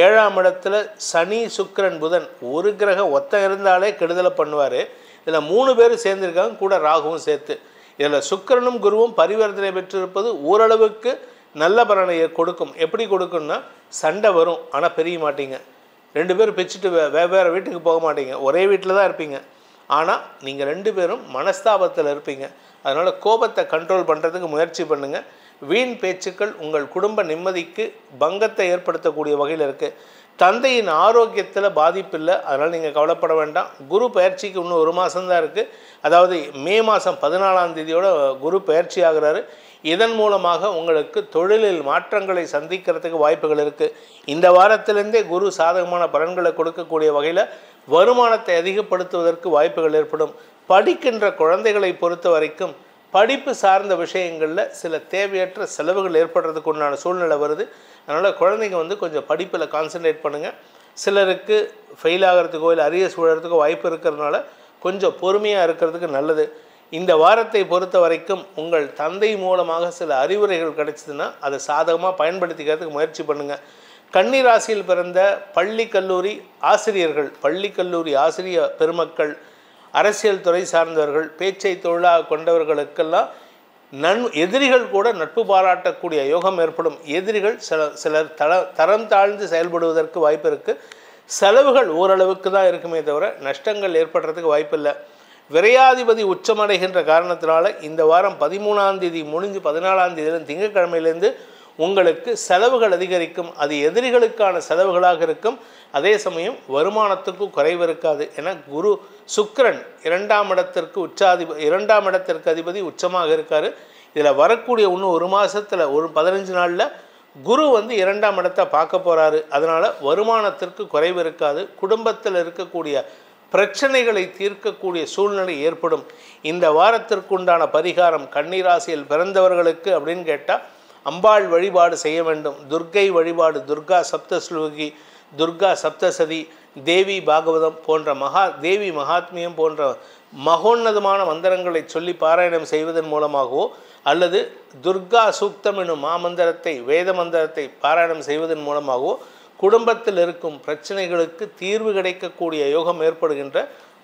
7ஆம் இடத்துல சனி சுக்கிரன் புதன் ஒரு கிரகம் இருந்தாலே கெடுதலை பண்ணுவார். இதில் 3 பேர் சேர்ந்துருக்காங்க, கூட ராகுவும் சேர்த்து. இதில் சுக்கிரனும் குருவும் பரிவர்த்தனை பெற்றிருப்பது ஓரளவுக்கு நல்ல பலனை கொடுக்கும். எப்படி கொடுக்கும்னா, சண்டை வரும் ஆனால் பெரிய மாட்டீங்க, 2 பேரும் பிச்சுட்டு வேறு வீட்டுக்கு போக மாட்டீங்க, ஒரே வீட்டில் தான் இருப்பீங்க. ஆனால் நீங்கள் 2 பேரும் மனஸ்தாபத்தில் இருப்பீங்க. அதனால் கோபத்தை கண்ட்ரோல் பண்ணுறதுக்கு முயற்சி பண்ணுங்கள். வீண் பேச்சுக்கள் உங்கள் குடும்ப நிம்மதிக்கு பங்கத்தை ஏற்படுத்தக்கூடிய வகையில் இருக்குது. தந்தையின் ஆரோக்கியத்தில் பாதிப்பு இல்லை, அதனால் நீங்கள் கவலைப்பட வேண்டாம். குரு பயிற்சிக்கு இன்னும் 1 மாதம்தான் இருக்குது. அதாவது மே மாதம் 14ஆம் தேதியோட குரு பயிற்சி ஆகிறாரு. இதன் மூலமாக உங்களுக்கு தொழிலில் மாற்றங்களை சந்திக்கிறதுக்கு வாய்ப்புகள் இருக்குது. இந்த வாரத்திலேருந்தே குரு சாதகமான பலன்களை கொடுக்கக்கூடிய வகையில் வருமானத்தை அதிகப்படுத்துவதற்கு வாய்ப்புகள் ஏற்படும். படிக்கின்ற குழந்தைகளை பொறுத்த வரைக்கும் படிப்பு சார்ந்த விஷயங்களில் சில தேவையற்ற செலவுகள் ஏற்படுறதுக்கு உண்டான சூழ்நிலை வருது. அதனால் குழந்தைங்க கொஞ்சம் படிப்பில் கான்சன்ட்ரேட் பண்ணுங்கள். சிலருக்கு ஃபெயில் ஆகிறதுக்கோ இல்லை அரியர்ஸ் விழுறதுக்கோ வாய்ப்பு இருக்கிறதுனால கொஞ்சம் பொறுமையாக இருக்கிறதுக்கு நல்லது. இந்த வாரத்தை பொறுத்த வரைக்கும் உங்கள் தந்தை மூலமாக சில அறிவுரைகள் கிடைச்சதுன்னா அதை சாதகமாக பயன்படுத்திக்கிறதுக்கு முயற்சி பண்ணுங்கள். கன்னி ராசியில் பிறந்த பள்ளி கல்லூரி ஆசிரியர்கள், பள்ளி கல்லூரி ஆசிரியர் பெருமக்கள், அரசியல் துறை சார்ந்தவர்கள், பேச்சை தொழிலாக கொண்டவர்களுக்கெல்லாம் எதிரிகள் கூட நட்பு பாராட்டக்கூடிய யோகம் ஏற்படும். எதிரிகள் சிலர் தரம் தாழ்ந்து செயல்படுவதற்கு வாய்ப்பு இருக்குது. செலவுகள் ஓரளவுக்கு தான் இருக்குமே தவிர நஷ்டங்கள் ஏற்படுறதுக்கு வாய்ப்பில்லை. விரையாதிபதி உச்சமடைகின்ற காரணத்தினால இந்த வாரம் 13ஆம் தேதி முடிஞ்சு 14ஆம் தேதியிலிருந்து திங்கட்கிழமையிலேருந்து உங்களுக்கு செலவுகள் அதிகரிக்கும். அது எதிரிகளுக்கான செலவுகளாக இருக்கும். அதே சமயம் வருமானத்துக்கும் குறைவு இருக்காது. ஏன்னா குரு சுக்கிரன் 2ஆம் இடத்திற்கு அதிபதி உச்சமாக இருக்கார். இதில் வரக்கூடிய இன்னும் ஒரு மாதத்தில் ஒரு 15 நாளில் குரு 2ஆம் இடத்தை பார்க்க போகிறாரு. அதனால் வருமானத்திற்கு குறைவு இருக்காது. குடும்பத்தில் இருக்கக்கூடிய பிரச்சனைகளை தீர்க்கக்கூடிய சூழ்நிலை ஏற்படும். இந்த வாரத்திற்குண்டான பரிகாரம் கன்னிராசியில் பிறந்தவர்களுக்கு அப்படின்னு கேட்டால் அம்பாள் வழிபாடு செய்ய வேண்டும். துர்க்கை வழிபாடு, துர்கா சப்தஸ்லோகி, துர்கா சப்தசதி, தேவி பாகவதம் போன்ற தேவி மகாத்மியம் போன்ற மகோன்னதமான மந்திரங்களை சொல்லி பாராயணம் செய்வதன் மூலமாகவோ அல்லது துர்கா சூக்தம் எனும் மாமந்திரத்தை வேத மந்திரத்தை பாராயணம் செய்வதன் மூலமாகவோ குடும்பத்தில் இருக்கும் பிரச்சனைகளுக்கு தீர்வு கிடைக்கக்கூடிய யோகம் ஏற்படுகின்ற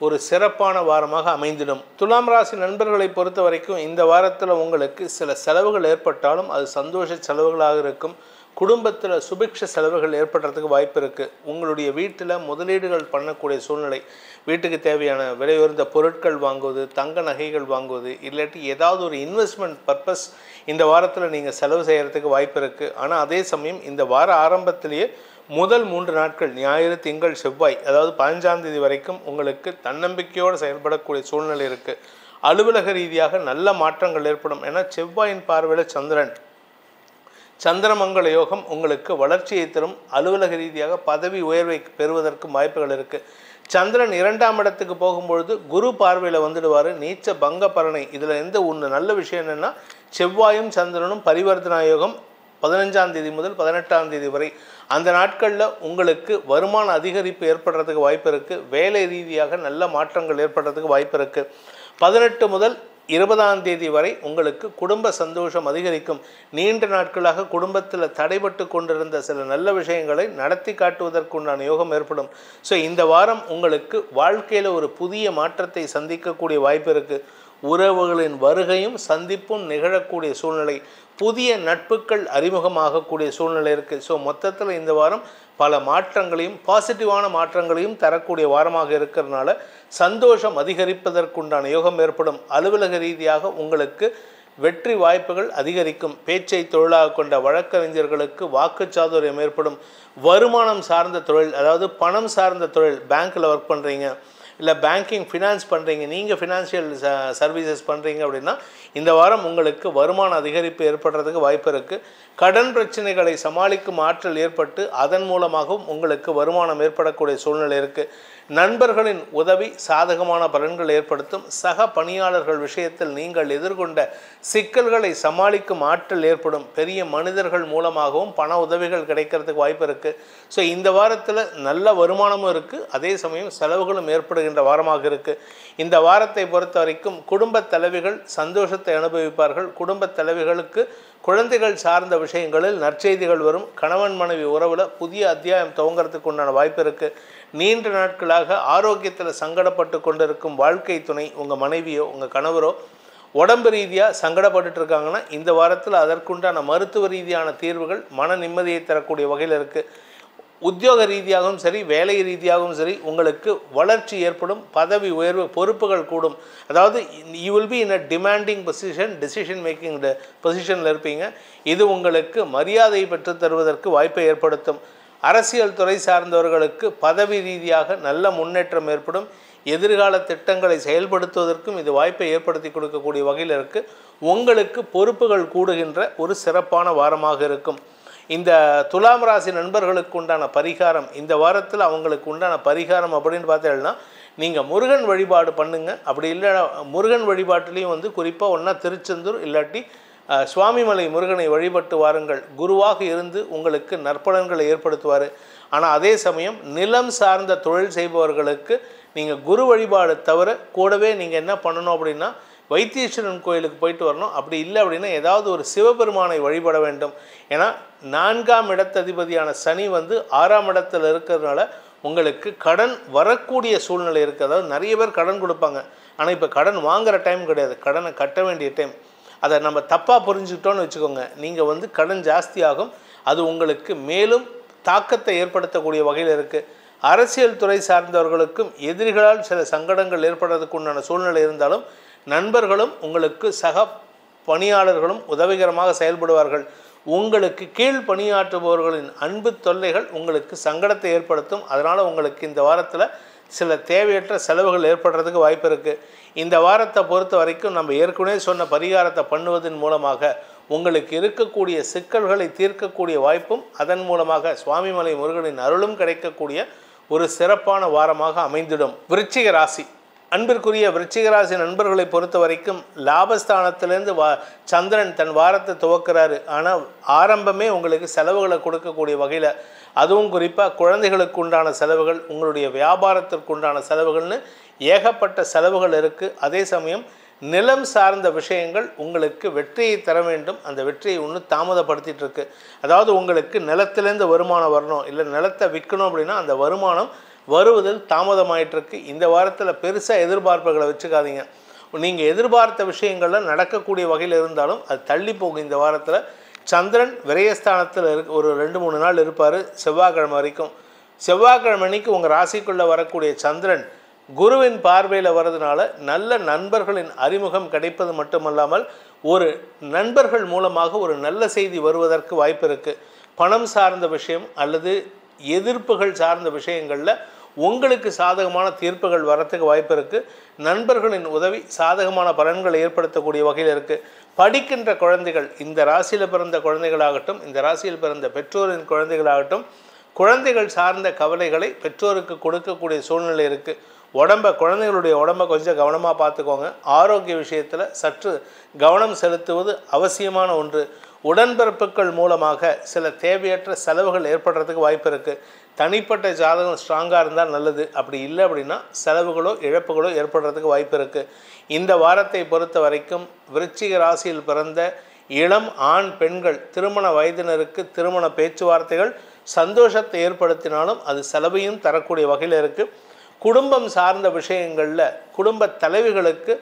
ஒரு சிறப்பான வாரமாக அமைந்திடும். துலாம் ராசி நண்பர்களை பொறுத்த வரைக்கும் இந்த வாரத்தில் உங்களுக்கு சில செலவுகள் ஏற்பட்டாலும் அது சந்தோஷ செலவுகளாக இருக்கும். குடும்பத்தில் சுபிக்ஷ செலவுகள் ஏற்படுறதுக்கு வாய்ப்பு இருக்குது. உங்களுடைய வீட்டில் முதலீடுகள் பண்ணக்கூடிய சூழ்நிலை, வீட்டுக்கு தேவையான விலை உயர்ந்த பொருட்கள் வாங்குவது, தங்க நகைகள் வாங்குவது, இல்லாட்டி ஏதாவது ஒரு இன்வெஸ்ட்மெண்ட் பர்பஸ் இந்த வாரத்தில் நீங்கள் செலவு செய்கிறதுக்கு வாய்ப்பு இருக்குது. ஆனால் அதே சமயம் இந்த வார ஆரம்பத்திலேயே முதல் 3 நாட்கள் ஞாயிறு, திங்கள், செவ்வாய், அதாவது 15ஆம் தேதி வரைக்கும் உங்களுக்கு தன்னம்பிக்கையோடு செயல்படக்கூடிய சூழ்நிலை இருக்குது. அலுவலக ரீதியாக நல்ல மாற்றங்கள் ஏற்படும். ஏன்னா செவ்வாயின் பார்வையில் சந்திரமங்கல யோகம் உங்களுக்கு வளர்ச்சியை தரும். அலுவலக ரீதியாக பதவி உயர்வை பெறுவதற்கு வாய்ப்புகள் இருக்குது. சந்திரன் 2ஆம் இடத்துக்கு போகும்பொழுது குரு பார்வையில் வந்துடுவார். நீச்ச பங்க பலனை. இதில் ஒன்று நல்ல விஷயம் என்னென்னா செவ்வாயும் சந்திரனும் பரிவர்த்தனா யோகம் 15ஆம் தேதி முதல் 18ஆம் தேதி வரை அந்த நாட்களில் உங்களுக்கு வருமான அதிகரிப்பு ஏற்படுறதுக்கு வாய்ப்பு இருக்குது. வேலை ரீதியாக நல்ல மாற்றங்கள் ஏற்படுறதுக்கு வாய்ப்பு இருக்குது. 18 முதல் 20ஆம் தேதி வரை உங்களுக்கு குடும்ப சந்தோஷம் அதிகரிக்கும். நீண்ட நாட்களாக குடும்பத்தில் தடைபட்டு கொண்டிருந்த சில நல்ல விஷயங்களை நடத்தி காட்டுவதற்குண்டான யோகம் ஏற்படும். ஸோ இந்த வாரம் உங்களுக்கு வாழ்க்கையில் ஒரு புதிய மாற்றத்தை சந்திக்கக்கூடிய வாய்ப்பு இருக்குது. உறவுகளின் வருகையும் சந்திப்பும் நிகழக்கூடிய சூழ்நிலை, புதிய நட்புகள் அறிமுகமாகக்கூடிய சூழ்நிலை இருக்குது. ஸோ மொத்தத்தில் இந்த வாரம் பல மாற்றங்களையும் பாசிட்டிவான மாற்றங்களையும் தரக்கூடிய வாரமாக இருக்கிறதுனால சந்தோஷம் அதிகரிப்பதற்குண்டான யோகம் ஏற்படும். அலுவலக ரீதியாக உங்களுக்கு வெற்றி வாய்ப்புகள் அதிகரிக்கும். பேச்சை தொழிலாக கொண்ட வழக்கறிஞர்களுக்கு வாக்குச்சாதுரியம் ஏற்படும். வருமானம் சார்ந்த தொழில், அதாவது பணம் சார்ந்த தொழில், பேங்க்கில் ஒர்க் பண்ணுறீங்க, இல்லை பேங்கிங் ஃபினான்ஸ் பண்ணுறீங்க, நீங்கள் ஃபினான்ஷியல் சர்வீசஸ் பண்ணுறீங்க அப்படின்னா இந்த வாரம் உங்களுக்கு வருமான அதிகரிப்பு ஏற்படுறதுக்கு வாய்ப்பு இருக்குது. கடன் பிரச்சனைகளை சமாளிக்கும் ஆற்றல் ஏற்பட்டு அதன் மூலமாகவும் உங்களுக்கு வருமானம் ஏற்படக்கூடிய சூழ்நிலை இருக்குது. நண்பர்களின் உதவி சாதகமான பலன்கள் ஏற்படுத்தும். சக பணியாளர்கள் விஷயத்தில் நீங்கள் எதிர்கொண்ட சிக்கல்களை சமாளிக்கும் ஆற்றல் ஏற்படும். பெரிய மனிதர்கள் மூலமாகவும் பண உதவிகள் கிடைக்கிறதுக்கு வாய்ப்பு இருக்குது. ஸோ இந்த வாரத்தில் நல்ல வருமானமும் இருக்குது, அதே சமயம் செலவுகளும் ஏற்படுகின்ற வாரமாக இருக்குது. இந்த வாரத்தை பொறுத்த வரைக்கும் குடும்பத் தலைவிகள் சந்தோஷத்தை அனுபவிப்பார்கள். குடும்பத் தலைவிகளுக்கு குழந்தைகள் சார்ந்த விஷயங்களில் நற்செய்திகள் வரும். கணவன் மனைவி உறவில் புதிய அத்தியாயம் துவங்கிறதுக்கு உண்டான வாய்ப்பு இருக்குது. நீண்ட நாட்களாக ஆரோக்கியத்தில் சங்கடப்பட்டு கொண்டிருக்கும் வாழ்க்கை துணை, உங்கள் மனைவியோ உங்கள் கணவரோ உடம்பு ரீதியாக சங்கடப்பட்டு இருக்காங்கன்னா இந்த வாரத்தில் அதற்குண்டான மருத்துவ ரீதியான தீர்வுகள் மன நிம்மதியை தரக்கூடிய வகையில் இருக்குது. உத்தியோக ரீதியாகவும் சரி, வேலை ரீதியாகவும் சரி உங்களுக்கு வளர்ச்சி ஏற்படும். பதவி உயர்வு, பொறுப்புகள் கூடும். அதாவது you will be in a demanding decision making பொசிஷனில் இருப்பீங்க. இது உங்களுக்கு மரியாதை பெற்று தருவதற்கு வாய்ப்பை ஏற்படுத்தும். அரசியல் துறை சார்ந்தவர்களுக்கு பதவி ரீதியாக நல்ல முன்னேற்றம் ஏற்படும். எதிர்கால திட்டங்களை செயல்படுத்துவதற்கும் இது வாய்ப்பை ஏற்படுத்தி கொடுக்கக்கூடிய வகையில் இருக்குது. உங்களுக்கு பொறுப்புகள் கூடுகின்ற ஒரு சிறப்பான வாரமாக இருக்கும். இந்த துலாம் ராசி நண்பர்களுக்கு உண்டான பரிகாரம், இந்த வாரத்தில் அவங்களுக்கு உண்டான பரிகாரம் அப்படின்னு பார்த்தீங்கன்னா நீங்கள் முருகன் வழிபாடு பண்ணுங்கள். அப்படி இல்லை முருகன் வழிபாட்டிலையும் குறிப்பாக ஒன்றா திருச்செந்தூர் இல்லாட்டி சுவாமிமலை முருகனை வழிபட்டு வாருங்கள். குருவாக இருந்து உங்களுக்கு நற்பலன்களை ஏற்படுத்துவார். ஆனால் அதே சமயம் நிலம் சார்ந்த தொழில் செய்பவர்களுக்கு நீங்கள் குரு வழிபாடு தவிர கூடவே நீங்கள் என்ன பண்ணணும் அப்படின்னா வைத்தீஸ்வரன் கோயிலுக்கு போயிட்டு வரணும். அப்படி இல்லை அப்படின்னா ஏதாவது ஒரு சிவபெருமானை வழிபட வேண்டும். ஏன்னா 4ஆம் இடத்ததிபதியான சனி 6ஆம் இடத்துல இருக்கிறதுனால உங்களுக்கு கடன் வரக்கூடிய சூழ்நிலை இருக்குது. அதாவது நிறைய பேர் கடன் கொடுப்பாங்க, ஆனால் இப்போ கடன் வாங்குகிற டைம் கிடையாது, கடனை கட்ட வேண்டிய டைம். அதை நம்ம தப்பாக புரிஞ்சுக்கிட்டோன்னு வச்சுக்கோங்க, நீங்கள் கடன் ஜாஸ்தியாகும். அது உங்களுக்கு மேலும் தாக்கத்தை ஏற்படுத்தக்கூடிய வகையில் இருக்குது. அரசியல் துறை சார்ந்தவர்களுக்கும் எதிரிகளால் சில சங்கடங்கள் ஏற்படுறதுக்கு உண்டான சூழ்நிலை இருந்தாலும் நண்பர்களும் உங்களுக்கு சக பணியாளர்களும் உதவிகரமாக செயல்படுவார்கள். உங்களுக்கு கீழ் பணியாற்றுபவர்களின் அன்பு தொல்லைகள் உங்களுக்கு சங்கடத்தை ஏற்படுத்தும். அதனால் உங்களுக்கு இந்த வாரத்தில் சில தேவையற்ற செலவுகள் ஏற்படுறதுக்கு வாய்ப்பு இருக்குது. இந்த வாரத்தை பொறுத்த வரைக்கும் நம்ம ஏற்கனவே சொன்ன பரிகாரத்தை பண்ணுவதன் மூலமாக உங்களுக்கு இருக்கக்கூடிய சிக்கல்களை தீர்க்கக்கூடிய வாய்ப்பும் அதன் மூலமாக சுவாமிமலை முருகனின் அருளும் கிடைக்கக்கூடிய ஒரு சிறப்பான வாரமாக அமைந்திடும். விருச்சிக ராசி அன்பிற்குரிய விருச்சிக ராசி நண்பர்களை பொறுத்த வரைக்கும் லாபஸ்தானத்திலேருந்து சந்திரன் தன் வாரத்தை துவக்கிறாரு. ஆனால் ஆரம்பமே உங்களுக்கு செலவுகளை கொடுக்கக்கூடிய வகையில், அதுவும் குறிப்பாக குழந்தைகளுக்கு உண்டான செலவுகள், உங்களுடைய வியாபாரத்திற்கு உண்டான செலவுகள்னு ஏகப்பட்ட செலவுகள் இருக்குது. அதே சமயம் நிலம் சார்ந்த விஷயங்கள் உங்களுக்கு வெற்றியை தர வேண்டும். அந்த வெற்றியை இன்னும் தாமதப்படுத்திட்டு இருக்கு. அதாவது உங்களுக்கு நிலத்திலேருந்து வருமானம் வரணும், இல்லை நிலத்தை விற்கணும் அப்படின்னா அந்த வருமானம் வருவதில் தாமதமாயிட்டிருக்கு. இந்த வாரத்தில் பெருசாக எதிர்பார்ப்புகளை வச்சுக்காதீங்க. நீங்கள் எதிர்பார்த்த விஷயங்கள்லாம் நடக்கக்கூடிய வகையில் இருந்தாலும் அது தள்ளி போகும். இந்த வாரத்தில் சந்திரன் விரயஸ்தானத்தில் ஒரு 2-3 நாள் இருப்பார், செவ்வாய்க்கிழமை வரைக்கும். செவ்வாய்க்கிழமை அன்னைக்கு உங்கள் ராசிக்குள்ளே வரக்கூடிய சந்திரன் குருவின் பார்வையில் வர்றதுனால நல்ல நண்பர்களின் அறிமுகம் கிடைப்பது மட்டுமல்லாமல் ஒரு நண்பர்கள் மூலமாக ஒரு நல்ல செய்தி வருவதற்கு வாய்ப்பு இருக்குது. பணம் சார்ந்த விஷயம் அல்லது எதிர்ப்புகள் சார்ந்த விஷயங்களில் உங்களுக்கு சாதகமான தீர்ப்புகள் வரத்துக்கு வாய்ப்பு இருக்குது. நண்பர்களின் உதவி சாதகமான பலன்களை ஏற்படுத்தக்கூடிய வகையில் இருக்குது. படிக்கின்ற குழந்தைகள், இந்த ராசியில் பிறந்த குழந்தைகளாகட்டும், இந்த ராசியில் பிறந்த பெற்றோரின் குழந்தைகளாகட்டும், குழந்தைகள் சார்ந்த கவலைகளை பெற்றோருக்கு கொடுக்கக்கூடிய சூழ்நிலை இருக்குது. குழந்தைகளுடைய உடம்பை கொஞ்சம் கவனமாக பார்த்துக்கோங்க. ஆரோக்கிய விஷயத்தில் சற்று கவனம் செலுத்துவது அவசியமான ஒன்று. உடன்பிறப்புகள் மூலமாக சில தேவையற்ற செலவுகள் ஏற்படுறதுக்கு வாய்ப்பு இருக்குது. தனிப்பட்ட ஜாதகம் ஸ்ட்ராங்காக இருந்தால் நல்லது. அப்படி இல்லை அப்படின்னா செலவுகளோ இழப்புகளோ ஏற்படுறதுக்கு வாய்ப்பு இருக்குது. இந்த வாரத்தை பொறுத்த வரைக்கும் விருச்சிக ராசியில் பிறந்த இளம் ஆண் பெண்கள் திருமண வயதினருக்கு திருமண பேச்சுவார்த்தைகள் சந்தோஷத்தை ஏற்படுத்தினாலும் அது செலவையும் தரக்கூடிய வகையில் இருக்குது. குடும்பம் சார்ந்த விஷயங்களில் குடும்ப தலைவிகளுக்கு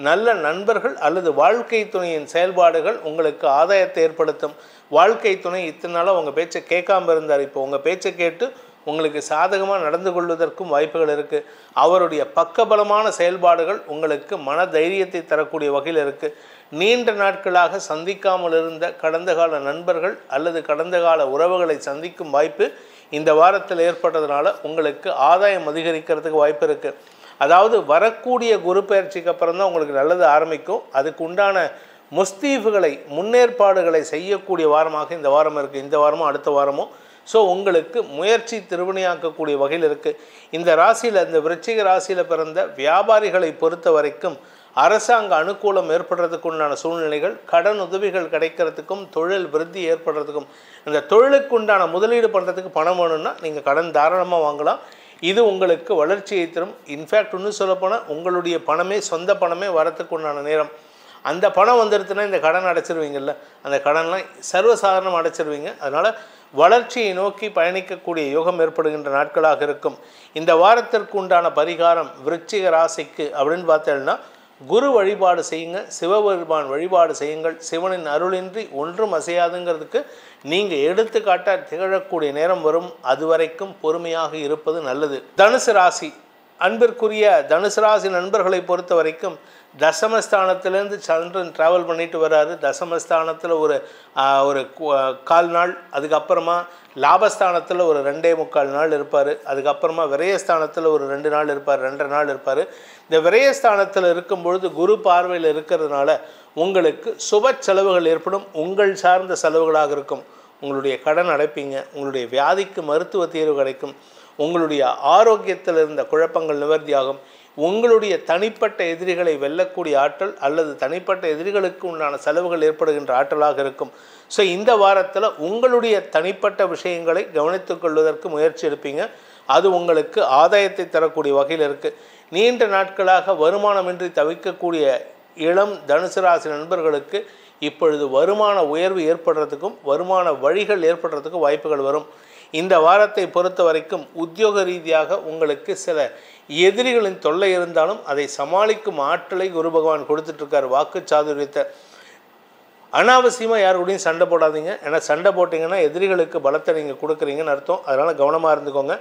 நல்ல நண்பர்கள் அல்லது வாழ்க்கை துணையின் செயல்பாடுகள் உங்களுக்கு ஆதாயத்தை ஏற்படுத்தும். வாழ்க்கை துணை இத்தனை நாளாக உங்கள் பேச்சை கேட்காமல் இருந்தார், இப்போ உங்கள் பேச்சை கேட்டு உங்களுக்கு சாதகமாக நடந்து கொள்வதற்கும் வாய்ப்புகள் இருக்குது. அவருடைய பக்கபலமான செயல்பாடுகள் உங்களுக்கு மன தைரியத்தை தரக்கூடிய வகையில் இருக்குது. நீண்ட நாட்களாக சந்திக்காமல் இருந்த கடந்த கால நண்பர்கள் அல்லது கடந்த கால உறவுகளை சந்திக்கும் வாய்ப்பு இந்த வாரத்தில் ஏற்பட்டதுனால உங்களுக்கு ஆதாயம் அதிகரிக்கிறதுக்கு வாய்ப்பு இருக்குது. அதாவது வரக்கூடிய குரு பயிற்சிக்கு அப்புறம் தான் உங்களுக்கு நல்லது ஆரம்பிக்கும். அதுக்கு உண்டான முஸ்தீஃபுகளை முன்னேற்பாடுகளை செய்யக்கூடிய வாரமாக இந்த வாரம் இருக்குது. இந்த வாரமும் அடுத்த வாரமும். ஸோ உங்களுக்கு முயற்சி திருவினையாக்கக்கூடிய வகையில் இருக்குது. இந்த ராசியில், இந்த விருச்சிக ராசியில் பிறந்த வியாபாரிகளை பொறுத்த வரைக்கும் அரசாங்க அனுகூலம் ஏற்படுறதுக்கு உண்டான சூழ்நிலைகள், கடன் உதவிகள் கிடைக்கிறதுக்கும் தொழில் விருத்தி ஏற்படுறதுக்கும், இந்த தொழிலுக்கு உண்டான முதலீடு பண்ணுறதுக்கு பணம் வேணும்னா நீங்கள் கடன் தாராளமாக வாங்கலாம். இது உங்களுக்கு வளர்ச்சியை தரும். இன்ஃபேக்ட் இன்னும் சொல்லப்போனால் உங்களுடைய பணமே சொந்த பணமே வரத்துக்கு உண்டான நேரம். அந்த பணம் வந்துடுதுன்னா இந்த கடன் அடைச்சிருவீங்கள்ல, அந்த கடன்லாம் சர்வசாதாரணம் அடைச்சிருவீங்க. அதனால் வளர்ச்சியை நோக்கி பயணிக்கக்கூடிய யோகம் ஏற்படுகின்ற நாட்களாக இருக்கும். இந்த வாரத்திற்கு உண்டான பரிகாரம் விருச்சிக ராசிக்கு அப்படின்னு பார்த்தேன்னா குரு வழிபாடு செய்யுங்க, சிவபெருமான் வழிபாடு செய்யுங்கள். சிவனின் அருளின்றி ஒன்றும் அசையாதுங்கிறதுக்கு நீங்கள் எடுத்துக்காட்டாக திகழக்கூடிய நேரம் வரும். அதுவரைக்கும் பொறுமையாக இருப்பது நல்லது. தனுசு ராசி அன்பிற்குரிய தனுசு ராசி நண்பர்களை பொறுத்த வரைக்கும் தசமஸ்தானத்திலேருந்து சந்திரன் ட்ராவல் பண்ணிட்டு வர்றாரு. தசமஸ்தானத்தில் ஒரு 1/4 நாள், அதுக்கப்புறமா லாபஸ்தானத்தில் ஒரு 2.25 நாள் இருப்பார். அதுக்கப்புறமா விரயஸ்தானத்தில் ஒரு 2 நாள் இருப்பார், 2.5 நாள் இருப்பார். இந்த விரயஸ்தானத்தில் இருக்கும் பொழுது குரு பார்வையில் இருக்கிறதுனால உங்களுக்கு சுப செலவுகள் ஏற்படும். உங்கள் சார்ந்த செலவுகளாக இருக்கும். உங்களுடைய கடன் அடைப்பீங்க, உங்களுடைய வியாதிக்கு மருத்துவ தீர்வு கிடைக்கும், உங்களுடைய ஆரோக்கியத்தில் இருந்த குழப்பங்கள் நிவர்த்தியாகும். உங்களுடைய தனிப்பட்ட எதிரிகளை வெல்லக்கூடிய ஆற்றல் அல்லது தனிப்பட்ட எதிரிகளுக்கு உண்டான செலவுகள் ஏற்படுகின்ற ஆற்றலாக இருக்கும். ஸோ இந்த வாரத்தில் உங்களுடைய தனிப்பட்ட விஷயங்களை கவனித்துக் கொள்வதற்கு முயற்சி எடுப்பீங்க. அது உங்களுக்கு ஆதாயத்தை தரக்கூடிய வகையில் இருக்குது. நீண்ட நாட்களாக வருமானமின்றி தவிக்கக்கூடிய இளம் தனுசு ராசி நண்பர்களுக்கு இப்பொழுது வருமான உயர்வு ஏற்படுறதுக்கும் வருமான வழிகள் ஏற்படுறதுக்கும் வாய்ப்புகள் வரும். இந்த வாரத்தை பொறுத்த வரைக்கும் உத்தியோக ரீதியாக உங்களுக்கு சில எதிரிகளின் தொல்லை இருந்தாலும் அதை சமாளிக்கும் ஆற்றலை குரு பகவான் கொடுத்துட்ருக்கார். வாக்கு சாதுரியத்தை. அனாவசியமாக யாருக்கூடையும் சண்டை போடாதீங்க. ஏன்னா சண்டை போட்டிங்கன்னா எதிரிகளுக்கு பலத்தை நீங்கள் கொடுக்குறீங்கன்னு அர்த்தம். அதனால் கவனமாக இருந்துக்கோங்க.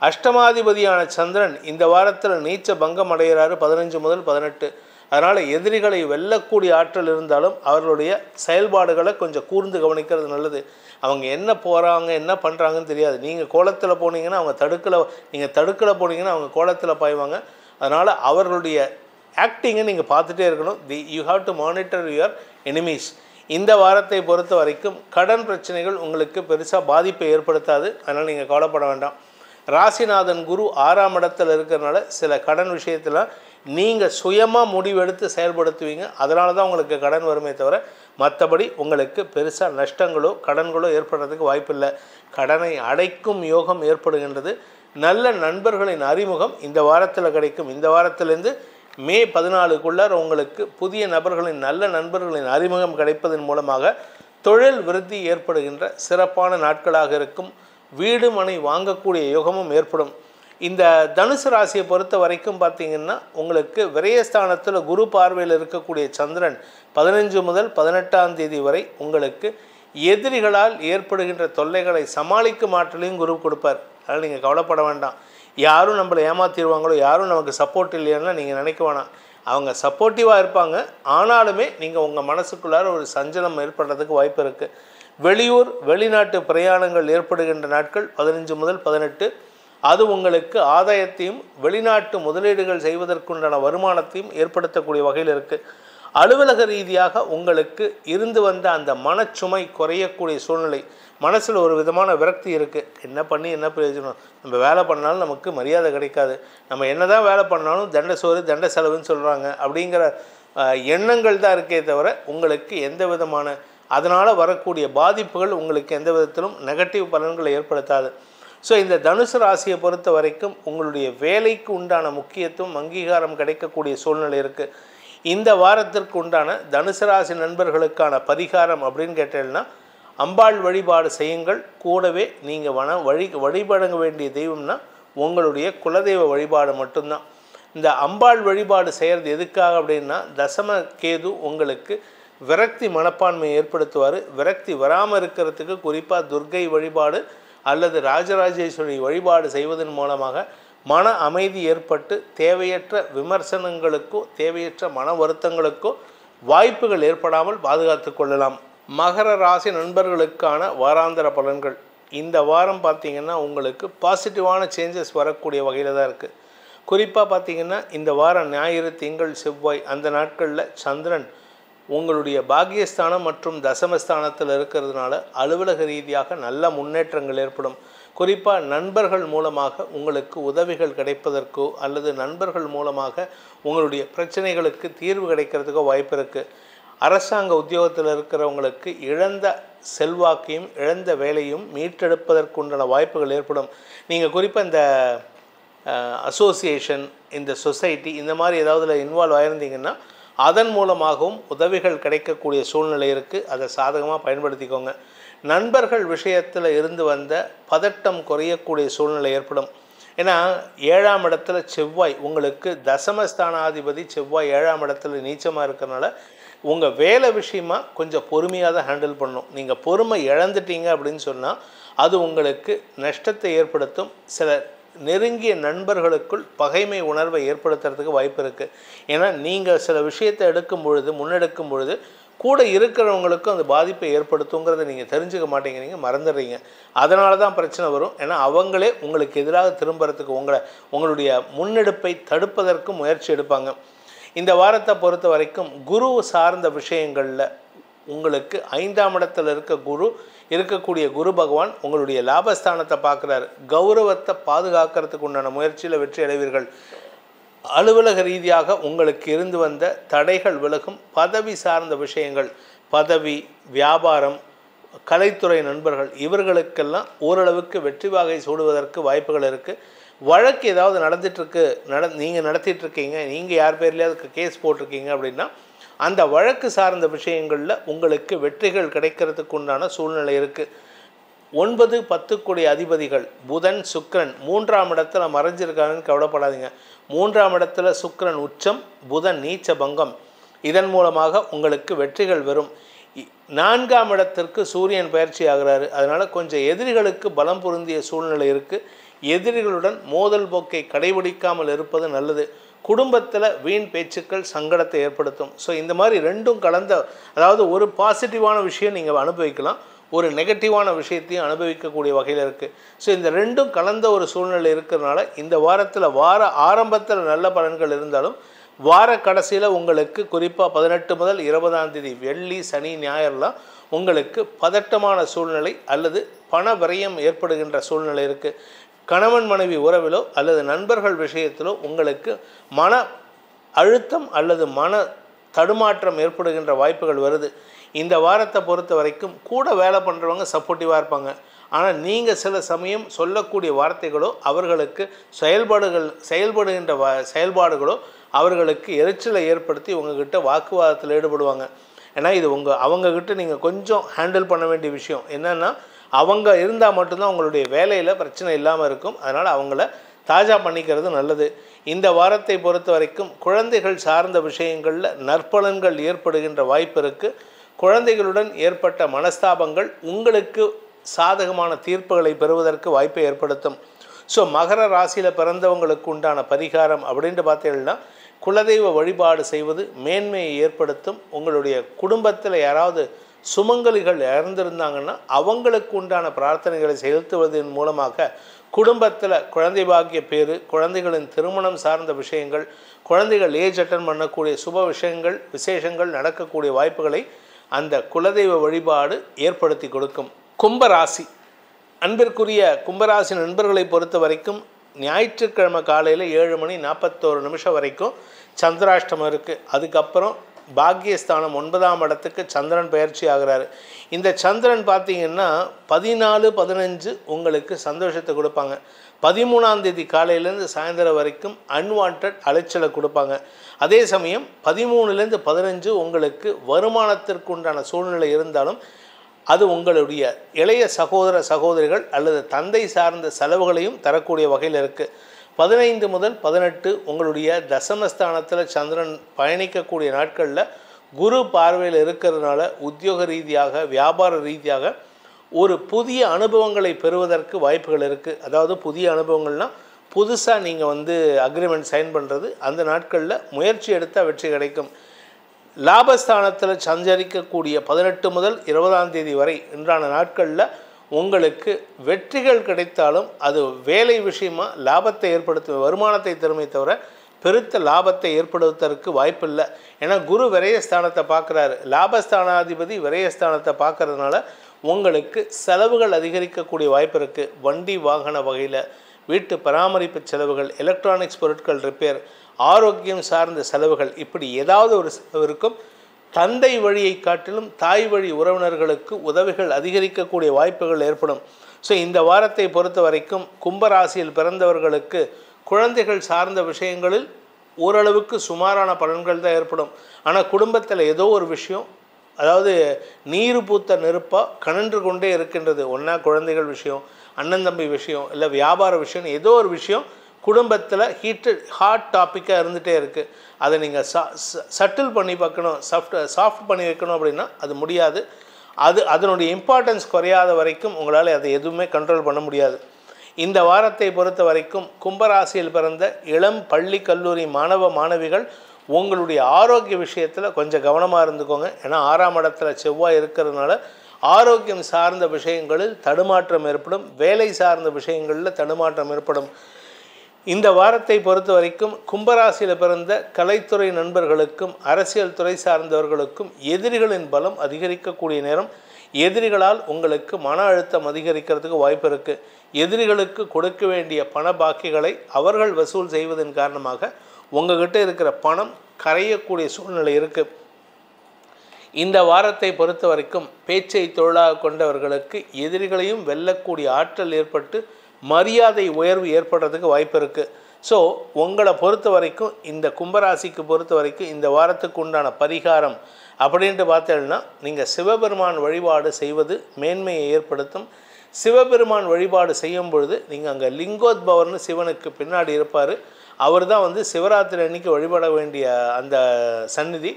அஷ்டமாதிபதியான சந்திரன் இந்த வாரத்தில் நீச்ச பங்கம் அடைகிறாரு 15 முதல் 18. அதனால் எதிரிகளை வெல்லக்கூடிய ஆற்றல் இருந்தாலும் அவர்களுடைய செயல்பாடுகளை கொஞ்சம் கூர்ந்து கவனிக்கிறது நல்லது. அவங்க என்ன போகிறாங்க என்ன பண்ணுறாங்கன்னு தெரியாது. நீங்கள் கோலத்தில் போனீங்கன்னா அவங்க நீங்கள் தடுக்கலை போனீங்கன்னா அவங்க கோலத்தில் பாய்வாங்க. அதனால் அவர்களுடைய ஆக்டிங்கை நீங்கள் பார்த்துட்டே இருக்கணும். You have to monitor your enemies. இந்த வாரத்தை பொறுத்த வரைக்கும் கடன் பிரச்சனைகள் உங்களுக்கு பெருசாக பாதிப்பை ஏற்படுத்தாது. அதனால் நீங்கள் கவலைப்பட வேண்டாம். ராசிநாதன் குரு 6ஆம் இடத்தில் இருக்கிறனால சில கடன் விஷயத்தில் நீங்கள் சுயமாக முடிவெடுத்து செயல்படுத்துவீங்க. அதனால தான் உங்களுக்கு கடன் வருமே தவிர மற்றபடி உங்களுக்கு பெருசாக நஷ்டங்களோ கடன்களோ ஏற்படுறதுக்கு வாய்ப்பில்லை. கடனை அடைக்கும் யோகம் ஏற்படுகின்றது. நல்ல நண்பர்களின் அறிமுகம் இந்த வாரத்தில் கிடைக்கும். இந்த வாரத்திலேருந்து மே 14க்குள்ளார உங்களுக்கு புதிய நபர்களின் நல்ல நண்பர்களின் அறிமுகம் கிடைப்பதன் மூலமாக தொழில் விருத்தி ஏற்படுகின்ற சிறப்பான நாட்களாக இருக்கும். வீடு மனை வாங்கக்கூடிய யோகமும் ஏற்படும். இந்த தனுசு ராசியை பொறுத்த வரைக்கும் பார்த்திங்கன்னா உங்களுக்கு விரயஸ்தானத்தில் குரு பார்வையில் இருக்கக்கூடிய சந்திரன் 15 முதல் 18ஆம் தேதி வரை உங்களுக்கு எதிரிகளால் ஏற்படுகின்ற தொல்லைகளை சமாளிக்கும் ஆற்றலையும் குரு கொடுப்பார். அதனால் நீங்கள் கவலைப்பட வேண்டாம். யாரும் நம்மளை ஏமாற்றிடுவாங்களோ யாரும் நமக்கு சப்போர்ட் இல்லைன்னா நீங்கள் நினைக்க வேணாம். அவங்க சப்போர்ட்டிவாக இருப்பாங்க. ஆனாலுமே நீங்கள் உங்கள் மனசுக்குள்ளார ஒரு சஞ்சலம் ஏற்படுறதுக்கு வாய்ப்பு இருக்குது. வெளியூர் வெளிநாட்டு பிரயாணங்கள் ஏற்படுகின்ற நாட்கள் 15 முதல் 18. அது உங்களுக்கு ஆதாயத்தையும் வெளிநாட்டு முதலீடுகள் செய்வதற்குண்டான வருமானத்தையும் ஏற்படுத்தக்கூடிய வகையில் இருக்குது. அலுவலக ரீதியாக உங்களுக்கு இருந்து வந்த அந்த மனச்சுமை குறையக்கூடிய சூழ்நிலை. மனசில் ஒரு விதமான விரக்தி இருக்குது. என்ன பண்ணி என்ன பிரயோஜனம், நம்ம வேலை பண்ணாலும் நமக்கு மரியாதை கிடைக்காது, நம்ம என்ன தான் வேலை பண்ணாலும் தண்ட சோறு தண்ட செலவுன்னு சொல்கிறாங்க அப்படிங்கிற எண்ணங்கள் தான் இருக்கே தவிர உங்களுக்கு எந்த விதமான அதனால் வரக்கூடிய பாதிப்புகள் உங்களுக்கு எந்த விதத்திலும் நெகட்டிவ் பலன்களை ஏற்படுத்தாது. ஸோ இந்த தனுசு ராசியை பொறுத்த வரைக்கும் உங்களுடைய வேலைக்கு உண்டான முக்கியத்துவம் அங்கீகாரம் கிடைக்கக்கூடிய சூழ்நிலை இருக்குது. இந்த வாரத்திற்கு உண்டான தனுசு ராசி நண்பர்களுக்கான பரிகாரம் அப்படின்னு கேட்டீங்கன்னா அம்பாள் வழிபாடு செய்யுங்கள். கூடவே நீங்கள் வழிபட வேண்டிய தெய்வம்னா உங்களுடைய குலதெய்வ வழிபாடு மட்டும்தான். இந்த அம்பாள் வழிபாடு செய்கிறது எதுக்காக அப்படின்னா தசம கேது உங்களுக்கு விரக்தி மனப்பான்மையை ஏற்படுத்துவார். விரக்தி வராமல் இருக்கிறதுக்கு குறிப்பாக துர்க்கை வழிபாடு அல்லது ராஜராஜேஸ்வரி வழிபாடு செய்வதன் மூலமாக மன அமைதி ஏற்பட்டு தேவையற்ற விமர்சனங்களுக்கோ தேவையற்ற மன வருத்தங்களுக்கோ வாய்ப்புகள் ஏற்படாமல் பாதுகாத்து கொள்ளலாம். மகர ராசி நண்பர்களுக்கான வாராந்திர பலன்கள் இந்த வாரம் பார்த்திங்கன்னா உங்களுக்கு பாசிட்டிவான சேஞ்சஸ் வரக்கூடிய வகையில் தான் இருக்குது. குறிப்பாக பார்த்திங்கன்னா இந்த வாரம் ஞாயிறு திங்கள் செவ்வாய் அந்த நாட்களில் சந்திரன் உங்களுடைய பாக்கியஸ்தானம் மற்றும் தசமஸ்தானத்தில் இருக்கிறதுனால அலுவலக ரீதியாக நல்ல முன்னேற்றங்கள் ஏற்படும். குறிப்பாக நண்பர்கள் மூலமாக உங்களுக்கு உதவிகள் கிடைப்பதற்கோ அல்லது நண்பர்கள் மூலமாக உங்களுடைய பிரச்சனைகளுக்கு தீர்வு கிடைக்கிறதுக்கோ வாய்ப்பு இருக்குது. அரசாங்க உத்தியோகத்தில் இருக்கிறவங்களுக்கு இழந்த செல்வாக்கையும் இழந்த வேலையும் மீட்டெடுப்பதற்குண்டான வாய்ப்புகள் ஏற்படும். நீங்கள் குறிப்பாக இந்த அசோசியேஷன் இந்த சொசைட்டி இந்த மாதிரி ஏதாவது இன்வால்வ் ஆகிருந்தீங்கன்னா அதன் மூலமாகவும் உதவிகள் கிடைக்கக்கூடிய சூழ்நிலை இருக்குது. அதை சாதகமாக பயன்படுத்திக்கோங்க. நண்பர்கள் விஷயத்தில் இருந்து வந்த பதட்டம் குறையக்கூடிய சூழ்நிலை ஏற்படும். ஏன்னா 7ஆம் இடத்துல செவ்வாய் உங்களுக்கு தசமஸ்தானாதிபதி செவ்வாய் 7ஆம் இடத்துல நீச்சமாக இருக்கிறனால உங்கள் வேலை விஷயமா கொஞ்சம் பொறுமையாக தான் ஹேண்டில் பண்ணணும். நீங்கள் பொறுமை இழந்துட்டீங்க அப்படின்னு சொன்னால் அது உங்களுக்கு நஷ்டத்தை ஏற்படுத்தும். சில நெருங்கிய நண்பர்களுக்குள் பகைமை உணர்வை ஏற்படுத்துறதுக்கு வாய்ப்பு இருக்குது. ஏன்னா நீங்கள் சில விஷயத்தை முன்னெடுக்கும் பொழுது கூட இருக்கிறவங்களுக்கும் அந்த பாதிப்பை ஏற்படுத்துங்கிறத நீங்கள் தெரிஞ்சுக்க மாட்டேங்கிறீங்க, மறந்துடுறீங்க. அதனால தான் பிரச்சனை வரும். ஏன்னா அவங்களே உங்களுக்கு எதிராக திரும்புறதுக்கு உங்களுடைய முன்னெடுப்பை தடுப்பதற்கு முயற்சி எடுப்பாங்க. இந்த வாரத்தை பொறுத்த வரைக்கும் குரு சார்ந்த விஷயங்களில் உங்களுக்கு 5ஆம் இடத்தில் இருக்கக்கூடிய குரு பகவான் உங்களுடைய லாபஸ்தானத்தை பார்க்குறாரு. கௌரவத்தை பாதுகாக்கிறதுக்கு உண்டான முயற்சியில் வெற்றி அடைவீர்கள். அலுவலக ரீதியாக உங்களுக்கு இருந்து வந்த தடைகள் விலகும். பதவி சார்ந்த விஷயங்கள், பதவி, வியாபாரம், கலைத்துறை நண்பர்கள் இவர்களுக்கெல்லாம் ஓரளவுக்கு வெற்றி வாகை சூடுவதற்கு வாய்ப்புகள் இருக்குது. வழக்கு ஏதாவது நடந்துகிட்ருக்கு, நீங்கள் நடத்திட்டுருக்கீங்க, நீங்கள் யார் பேர்லையாவது கேஸ் போட்டிருக்கீங்க அப்படின்னா அந்த வழக்கு சார்ந்த விஷயங்களில் உங்களுக்கு வெற்றிகள் கிடைக்கிறதுக்கு உண்டான சூழ்நிலை இருக்குது. 9, 10 கூடிய அதிபதிகள் புதன், சுக்கிரன் 3ஆம் இடத்துல மறைஞ்சிருக்காங்கன்னு கவலைப்படாதீங்க. 3ஆம் இடத்துல சுக்கிரன் உச்சம், புதன் நீச்ச பங்கம். இதன் மூலமாக உங்களுக்கு வெற்றிகள் வரும். 4ஆம் இடத்திற்கு சூரியன் பயிற்சி ஆகிறாரு. அதனால் கொஞ்சம் எதிரிகளுக்கு பலம் பொருந்திய சூழ்நிலை இருக்குது. எதிரிகளுடன் மோதல் போக்கை கடைபிடிக்காமல் இருப்பது நல்லது. குடும்பத்தில் வீண் பேச்சுக்கள் சங்கடத்தை ஏற்படுத்தும். ஸோ இந்த மாதிரி ரெண்டும் கலந்த, அதாவது ஒரு பாசிட்டிவான விஷயம் நீங்கள் அனுபவிக்கலாம், ஒரு நெகட்டிவான விஷயத்தையும் அனுபவிக்கக்கூடிய வகையில் இருக்குது. ஸோ இந்த ரெண்டும் கலந்த ஒரு சூழ்நிலை இருக்கிறதுனால இந்த வாரத்தில் வார ஆரம்பத்தில் நல்ல பலன்கள் இருந்தாலும் வார கடைசியில் உங்களுக்கு குறிப்பாக 18 முதல் 20ஆம் தேதி வெள்ளி, சனி, ஞாயிறுலாம் உங்களுக்கு பதட்டமான சூழ்நிலை அல்லது பண விரயம் ஏற்படுகின்ற சூழ்நிலை இருக்குது. கணவன் மனைவி உறவிலோ அல்லது நண்பர்கள் விஷயத்திலோ உங்களுக்கு மன அழுத்தம் அல்லது மன தடுமாற்றம் ஏற்படுகின்ற வாய்ப்புகள் வருது. இந்த வாரத்தை பொறுத்த வரைக்கும் கூட வேலை பண்ணுறவங்க சப்போர்ட்டிவாக இருப்பாங்க. ஆனால் நீங்கள் சில சமயம் சொல்லக்கூடிய வார்த்தைகளோ அவர்களுக்கு செயல்படுகின்ற செயல்பாடுகளோ அவர்களுக்கு எரிச்சலை ஏற்படுத்தி உங்ககிட்ட வாக்குவாதத்தில் ஈடுபடுவாங்க. ஏன்னா இது அவங்கக்கிட்ட நீங்கள் கொஞ்சம் ஹேண்டில் பண்ண வேண்டிய விஷயம். என்னென்னா அவங்க இருந்தால் மட்டும்தான் உங்களுடைய வேலையில் பிரச்சனை இல்லாமல் இருக்கும். அதனால் அவங்கள தாஜா பண்ணிக்கிறது நல்லது. இந்த வாரத்தை பொறுத்த வரைக்கும் குழந்தைகள் சார்ந்த விஷயங்களில் நற்பலன்கள் ஏற்படுகின்ற வாய்ப்பு இருக்குது. குழந்தைகளுடன் ஏற்பட்ட மனஸ்தாபங்கள் உங்களுக்கு சாதகமான தீர்ப்புகளை பெறுவதற்கு வாய்ப்பை ஏற்படுத்தும். ஸோ மகர ராசியில் பிறந்தவங்களுக்கு உண்டான பரிகாரம் அப்படின்ட்டு பார்த்தீங்கன்னா குலதெய்வ வழிபாடு செய்வது மேன்மையை ஏற்படுத்தும். உங்களுடைய குடும்பத்தில் யாராவது சுமங்கலிகள் இறந்திருந்தாங்கன்னா அவங்களுக்கு உண்டான பிரார்த்தனைகளை செலுத்துவதன் மூலமாக குடும்பத்தில் குழந்தை பாக்கிய பேர், குழந்தைகளின் திருமணம் சார்ந்த விஷயங்கள், குழந்தைகள் ஏஜ் அட்டன் பண்ணக்கூடிய சுப விஷயங்கள் விசேஷங்கள் நடக்கக்கூடிய வாய்ப்புகளை அந்த குலதெய்வ வழிபாடு ஏற்படுத்தி கொடுக்கும். கும்பராசி அன்பிற்குரிய கும்பராசி நண்பர்களை பொறுத்த வரைக்கும் ஞாயிற்றுக்கிழமை காலையில் 7:41 வரைக்கும் சந்திராஷ்டமம் இருக்குது. அதுக்கப்புறம் பாக்யஸ்தானம் 9ஆம் இடத்துக்கு சந்திரன் பயிற்சி ஆகிறாரு. இந்த சந்திரன் பார்த்திங்கன்னா 14, 15 உங்களுக்கு சந்தோஷத்தை கொடுப்பாங்க. 13ஆம் தேதி காலையிலேருந்து சாயந்தரம் வரைக்கும் அன்வான்ட் அலைச்சலை கொடுப்பாங்க. அதே சமயம் 13லேருந்து 15 உங்களுக்கு வருமானத்திற்கு உண்டான சூழ்நிலை இருந்தாலும் அது உங்களுடைய இளைய சகோதர சகோதரிகள் அல்லது தந்தை சார்ந்த செலவுகளையும் தரக்கூடிய வகையில் இருக்குது. 15 முதல் 18 உங்களுடைய தசமஸ்தானத்தில் சந்திரன் பயணிக்கக்கூடிய நாட்களில் குரு பார்வையில் இருக்கிறதுனால உத்தியோக ரீதியாக வியாபார ரீதியாக ஒரு புதிய அனுபவங்களை பெறுவதற்கு வாய்ப்புகள் இருக்குது. அதாவது புதிய அனுபவங்கள்னால் புதுசாக நீங்கள் அக்ரிமெண்ட் சைன் பண்ணுறது, அந்த நாட்களில் முயற்சி எடுத்தால் வெற்றி கிடைக்கும். லாபஸ்தானத்தில் சஞ்சரிக்கக்கூடிய 18 முதல் 20ஆம் தேதி வரை இன்றான நாட்களில் உங்களுக்கு வெற்றிகள் கிடைத்தாலும் அது வேலை விஷயமாக லாபத்தை ஏற்படுத்தும், வருமானத்தை தருமே தவிர பெருத்த லாபத்தை ஏற்படுத்துவதற்கு வாய்ப்பில்லை. ஏன்னா குரு விரயஸ்தானத்தை பார்க்குறாரு. லாபஸ்தானாதிபதி விரயஸ்தானத்தை பார்க்கறதுனால உங்களுக்கு செலவுகள் அதிகரிக்கக்கூடிய வாய்ப்பு இருக்குது. வண்டி வாகன வகையில் வீட்டு பராமரிப்பு செலவுகள், எலக்ட்ரானிக்ஸ் பொருட்கள் ரிப்பேர், ஆரோக்கியம் சார்ந்த செலவுகள், இப்படி ஏதாவது ஒரு செலவு இருக்கும். தந்தை வழியை காட்டிலும் தாய் வழி உறவினர்களுக்கு உதவிகள் அதிகரிக்கக்கூடிய வாய்ப்புகள் ஏற்படும். ஸோ இந்த வாரத்தை பொறுத்த வரைக்கும் கும்பராசியில் பிறந்தவர்களுக்கு குழந்தைகள் சார்ந்த விஷயங்களில் ஓரளவுக்கு சுமாரான பலன்கள் தான் ஏற்படும். ஆனால் குடும்பத்தில் ஏதோ ஒரு விஷயம், அதாவது நீர் பூத்த நெருப்பாக கனன்று கொண்டே இருக்கின்றது. ஒன்றா குழந்தைகள் விஷயம், அண்ணன் தம்பி விஷயம், இல்லை வியாபார விஷயம், ஏதோ ஒரு விஷயம் குடும்பத்தில் ஹாட் டாப்பிக்காக இருந்துகிட்டே இருக்குது. அதை நீங்கள் சட்டில் பண்ணி பார்க்கணும், சாஃப்ட் பண்ணி வைக்கணும் அப்படின்னா அது முடியாது. அதனுடைய இம்பார்ட்டன்ஸ் குறையாத வரைக்கும் உங்களால் அதை எதுவுமே கண்ட்ரோல் பண்ண முடியாது. இந்த வாரத்தை பொறுத்த வரைக்கும் கும்பராசியில் பிறந்த இளம் பள்ளி கல்லூரி மாணவ மாணவிகள் உங்களுடைய ஆரோக்கிய விஷயத்தில் கொஞ்சம் கவனமாக இருந்துக்கோங்க. ஏன்னா 6ஆம் இடத்துல செவ்வாய் இருக்கிறதுனால ஆரோக்கியம் சார்ந்த விஷயங்களில் தடுமாற்றம் ஏற்படும், வேலை சார்ந்த விஷயங்களில் தடுமாற்றம் ஏற்படும். இந்த வாரத்தை பொறுத்த வரைக்கும் கும்பராசியில் பிறந்த கலைத்துறை நண்பர்களுக்கும் அரசியல் துறை சார்ந்தவர்களுக்கும் எதிரிகளின் பலம் அதிகரிக்கக்கூடிய நேரம். எதிரிகளால் உங்களுக்கு மன அழுத்தம் அதிகரிக்கிறதுக்கு வாய்ப்பு இருக்குது. எதிரிகளுக்கு கொடுக்க வேண்டிய பண பாக்கிகளை அவர்கள் வசூல் செய்வதன் காரணமாக உங்கள்கிட்ட இருக்கிற பணம் கரையக்கூடிய சூழ்நிலை இருக்குது. இந்த வாரத்தை பொறுத்த வரைக்கும் பேச்சை தொழிலாக கொண்டவர்களுக்கு எதிரிகளையும் வெல்லக்கூடிய ஆற்றல் ஏற்பட்டு மரியாதை உயர்வு ஏற்படுறதுக்கு வாய்ப்பு இருக்குது. ஸோ உங்களை பொறுத்த வரைக்கும், இந்த கும்பராசிக்கு பொறுத்த வரைக்கும் இந்த வாரத்துக்கு உண்டான பரிகாரம் அப்படின்ட்டு பார்த்தீங்கன்னா, நீங்கள் சிவபெருமான் வழிபாடு செய்வது மேன்மையை ஏற்படுத்தும். சிவபெருமான் வழிபாடு செய்யும் பொழுது நீங்கள் அங்கே லிங்கோத்பவர்னு சிவனுக்கு பின்னாடி இருப்பார். அவர் தான் வந்து சிவராத்திரி அன்னைக்கு வழிபட வேண்டிய அந்த சந்நிதி.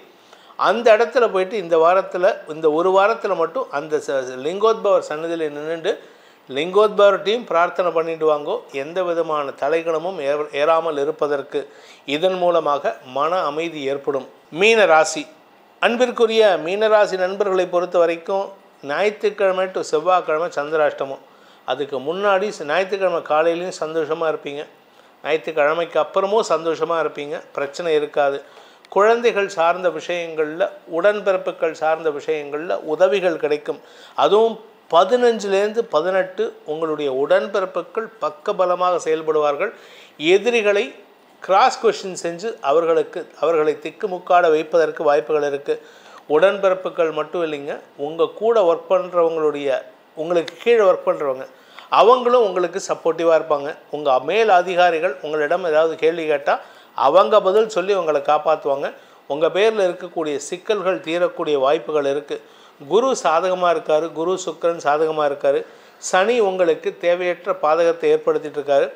அந்த இடத்துல போயிட்டு இந்த வாரத்தில், இந்த ஒரு வாரத்தில் மட்டும் அந்த லிங்கோத்பவர் சன்னதியில் நின்றுட்டு லிங்கோத்பவர்கிட்டையும் பிரார்த்தனை பண்ணிட்டு வாங்கோ. எந்த விதமான தலைகணமும் ஏறாமல் இருப்பதற்கு இதன் மூலமாக மன அமைதி ஏற்படும். மீன ராசி, அன்பிற்குரிய மீனராசி நண்பர்களை பொறுத்த வரைக்கும் ஞாயிற்றுக்கிழமை டு செவ்வாய்க்கிழமை சந்திராஷ்டமம். அதுக்கு முன்னாடி ஞாயிற்றுக்கிழமை காலையிலையும் சந்தோஷமாக இருப்பீங்க, ஞாயிற்றுக்கிழமைக்கு அப்புறமும் சந்தோஷமாக இருப்பீங்க, பிரச்சனை இருக்காது. குழந்தைகள் சார்ந்த விஷயங்களில், உடன்பிறப்புகள் சார்ந்த விஷயங்களில் உதவிகள் கிடைக்கும். அதுவும் 15லேருந்து 18 உங்களுடைய உடன்பிறப்புகள் பக்கபலமாக செயல்படுவார்கள். எதிரிகளை கிராஸ் கொஸ்டின் செஞ்சு அவர்களை திக்குமுக்காட வைப்பதற்கு வாய்ப்புகள் இருக்குது. உடன்பிறப்புகள் மட்டும் இல்லைங்க, உங்கள் கூட ஒர்க் பண்ணுறவங்களுடைய, உங்களுக்கு கீழே ஒர்க் பண்ணுறவங்க அவங்களும் உங்களுக்கு சப்போர்ட்டிவாக இருப்பாங்க. உங்கள் மேல் அதிகாரிகள் உங்களிடம் ஏதாவது கேள்வி கேட்டால் அவங்க பதில் சொல்லி உங்களை காப்பாற்றுவாங்க. உங்கள் பேரில் இருக்கக்கூடிய சிக்கல்கள் தீரக்கூடிய வாய்ப்புகள் இருக்குது. குரு சாதகமாக இருக்கார், குரு சுக்கிரன் சாதகமாக இருக்கார். சனி உங்களுக்கு தேவையற்ற பாதகத்தை ஏற்படுத்திகிட்டு இருக்காரு.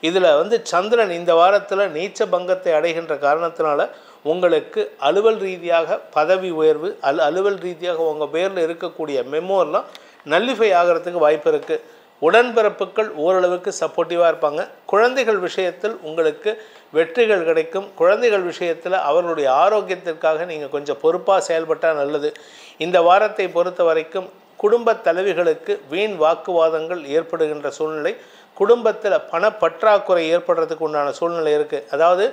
இதில் வந்து சந்திரன் இந்த வாரத்தில் நீச்ச பங்கத்தை அடைகின்ற காரணத்தினால உங்களுக்கு அலுவல் ரீதியாக பதவி உயர்வு, அலுவல் ரீதியாக உங்கள் பேரில் இருக்கக்கூடிய மெமோலாம் நல்லிஃபை ஆகிறதுக்கு வாய்ப்பு இருக்குது. உடன்பிறப்புகள் ஓரளவுக்கு சப்போர்ட்டிவாக இருப்பாங்க. குழந்தைகள் விஷயத்தில் உங்களுக்கு வெற்றிகள் கிடைக்கும். குழந்தைகள் விஷயத்தில் அவர்களுடைய ஆரோக்கியத்திற்காக நீங்கள் கொஞ்சம் பொறுப்பாக செயல்பட்டால் நல்லது. இந்த வாரத்தை பொறுத்த வரைக்கும் குடும்ப தலைவிகளுக்கு வீண் வாக்குவாதங்கள் ஏற்படுகின்ற சூழ்நிலை, குடும்பத்தில் பணப்பற்றாக்குறை ஏற்படுறதுக்கு உண்டான சூழ்நிலை இருக்குது. அதாவது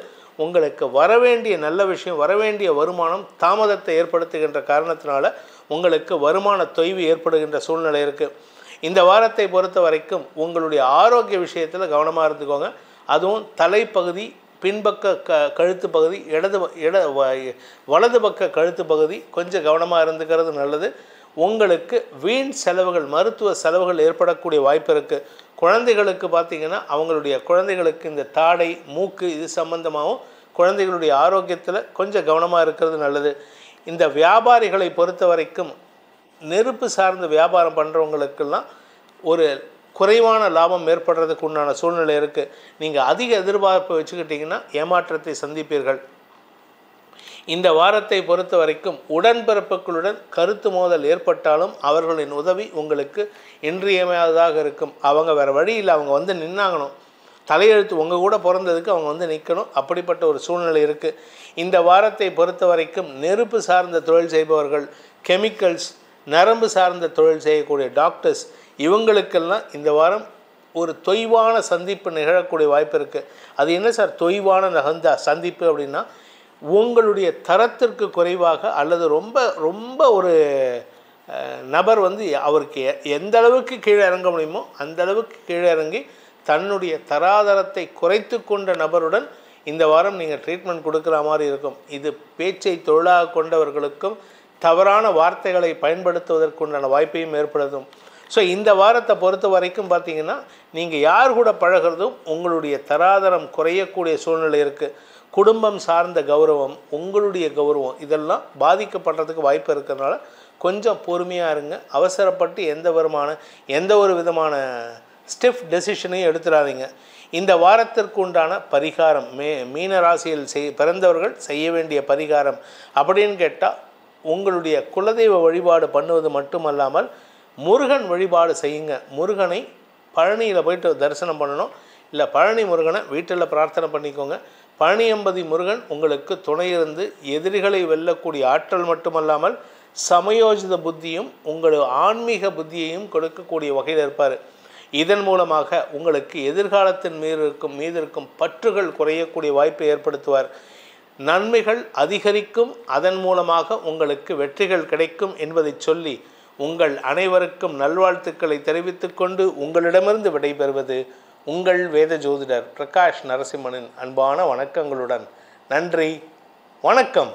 உங்களுக்கு வரவேண்டிய நல்ல விஷயம், வரவேண்டிய வருமானம் தாமதத்தை ஏற்படுத்துகின்ற காரணத்தினால உங்களுக்கு வருமான தொய்வு ஏற்படுகின்ற சூழ்நிலை இருக்குது. இந்த வாரத்தை பொறுத்த வரைக்கும் உங்களுடைய ஆரோக்கிய விஷயத்தில் கவனமாக இருந்துக்கோங்க. அதுவும் தலைப்பகுதி, பின்பக்க கழுத்து பகுதி, வலது பக்க கழுத்து பகுதி கொஞ்சம் கவனமாக இருந்துக்கிறது நல்லது. உங்களுக்கு வீண் செலவுகள், மருத்துவ செலவுகள் ஏற்படக்கூடிய வாய்ப்பு இருக்குது. குழந்தைகளுக்கு பார்த்திங்கன்னா அவங்களுடைய குழந்தைகளுக்கு இந்த தாடை, மூக்கு இது சம்பந்தமாகவும் குழந்தைகளுடைய ஆரோக்கியத்தில் கொஞ்சம் கவனமாக இருக்கிறது நல்லது. இந்த வியாபாரிகளை பொறுத்த வரைக்கும் நெருப்பு சார்ந்த வியாபாரம் பண்ணுறவங்களுக்கெல்லாம் ஒரு குறைவான லாபம் ஏற்படுறதுக்கு உண்டான சூழ்நிலை இருக்குது. நீங்கள் அதிக எதிர்பார்ப்பு வச்சுக்கிட்டிங்கன்னா ஏமாற்றத்தை சந்திப்பீர்கள். இந்த வாரத்தை பொறுத்த வரைக்கும் உடன்பிறப்புகளுடன் கருத்து மோதல் ஏற்பட்டாலும் அவர்களின் உதவி உங்களுக்கு இன்றியமையாததாக இருக்கும். அவங்க வேறு வழி இல்லை, அவங்க வந்து நின்னாகணும். தலையெழுத்து உங்கள் கூட பிறந்ததுக்கு அவங்க வந்து நிற்கணும். அப்படிப்பட்ட ஒரு சூழ்நிலை இருக்குது. இந்த வாரத்தை பொறுத்த வரைக்கும் நெருப்பு சார்ந்த தொழில் செய்பவர்கள், கெமிக்கல்ஸ், நரம்பு சார்ந்த தொழில் செய்யக்கூடிய டாக்டர்ஸ், இவங்களுக்கெல்லாம் இந்த வாரம் ஒரு தொய்வான சந்திப்பு நிகழக்கூடிய வாய்ப்பு இருக்குது. அது என்ன சார் தொய்வான சந்திப்பு அப்படின்னா, உங்களுடைய தரத்திற்கு குறைவாக அல்லது ரொம்ப ரொம்ப ஒரு நபர் வந்து அவருக்கு எந்த அளவுக்கு கீழே இறங்க முடியுமோ அந்த அளவுக்கு கீழே இறங்கி தன்னுடைய தராதரத்தை குறைத்து கொண்ட நபருடன் இந்த வாரம் நீங்கள் ட்ரீட்மெண்ட் கொடுக்குற மாதிரி இருக்கும். இது பேச்சை தொழிலாக கொண்டவர்களுக்கும் தவறான வார்த்தைகளை பயன்படுத்துவதற்குண்டான வாய்ப்பையும் ஏற்படுத்தும். ஸோ இந்த வாரத்தை பொறுத்த வரைக்கும் பார்த்திங்கன்னா, நீங்கள் யார் கூட பழகிறதும் உங்களுடைய தராதரம் குறையக்கூடிய சூழ்நிலை இருக்குது. குடும்பம் சார்ந்த கௌரவம், உங்களுடைய கௌரவம் இதெல்லாம் பாதிக்கப்படுறதுக்கு வாய்ப்பு இருக்கிறதுனால கொஞ்சம் பொறுமையாக இருங்க. அவசரப்பட்டு எந்த ஒரு விதமான ஸ்டெப் டெசிஷனையும் எடுத்துடாதீங்க. இந்த வாரத்திற்கு உண்டான பரிகாரம், மீன ராசியில் பிறந்தவர்கள் செய்ய வேண்டிய பரிகாரம் அப்படின்னு கேட்டால், உங்களுடைய குலதெய்வ வழிபாடு பண்ணுவது மட்டுமல்லாமல் முருகன் வழிபாடு செய்யுங்க. முருகனை பழனியில் போய்ட்டு தரிசனம் பண்ணணும். இல்லை பழனி முருகனை வீட்டில் பிரார்த்தனை பண்ணிக்கோங்க. பழனியம்பதி முருகன் உங்களுக்கு துணை இருந்து எதிரிகளை வெல்லக்கூடிய ஆற்றல் மட்டுமல்லாமல் சமயோஜித புத்தியும் உங்களோட ஆன்மீக புத்தியையும் கொடுக்கக்கூடிய வகையில் இருப்பார். இதன் மூலமாக உங்களுக்கு எதிர்காலத்தின் மீது இருக்கும் பற்றுகள் குறையக்கூடிய வாய்ப்பை ஏற்படுத்துவார். நன்மைகள் அதிகரிக்கும், அதன் மூலமாக உங்களுக்கு வெற்றிகள் கிடைக்கும் என்பதை சொல்லி உங்கள் அனைவருக்கும் நல்வாழ்த்துக்களை தெரிவித்துக்கொண்டு உங்களிடமிருந்து விடைபெறுவது உங்கள் வேத ஜோதிடர் பிரகாஷ் நரசிம்மனின் அன்பான வணக்கங்களுடன். நன்றி, வணக்கம்.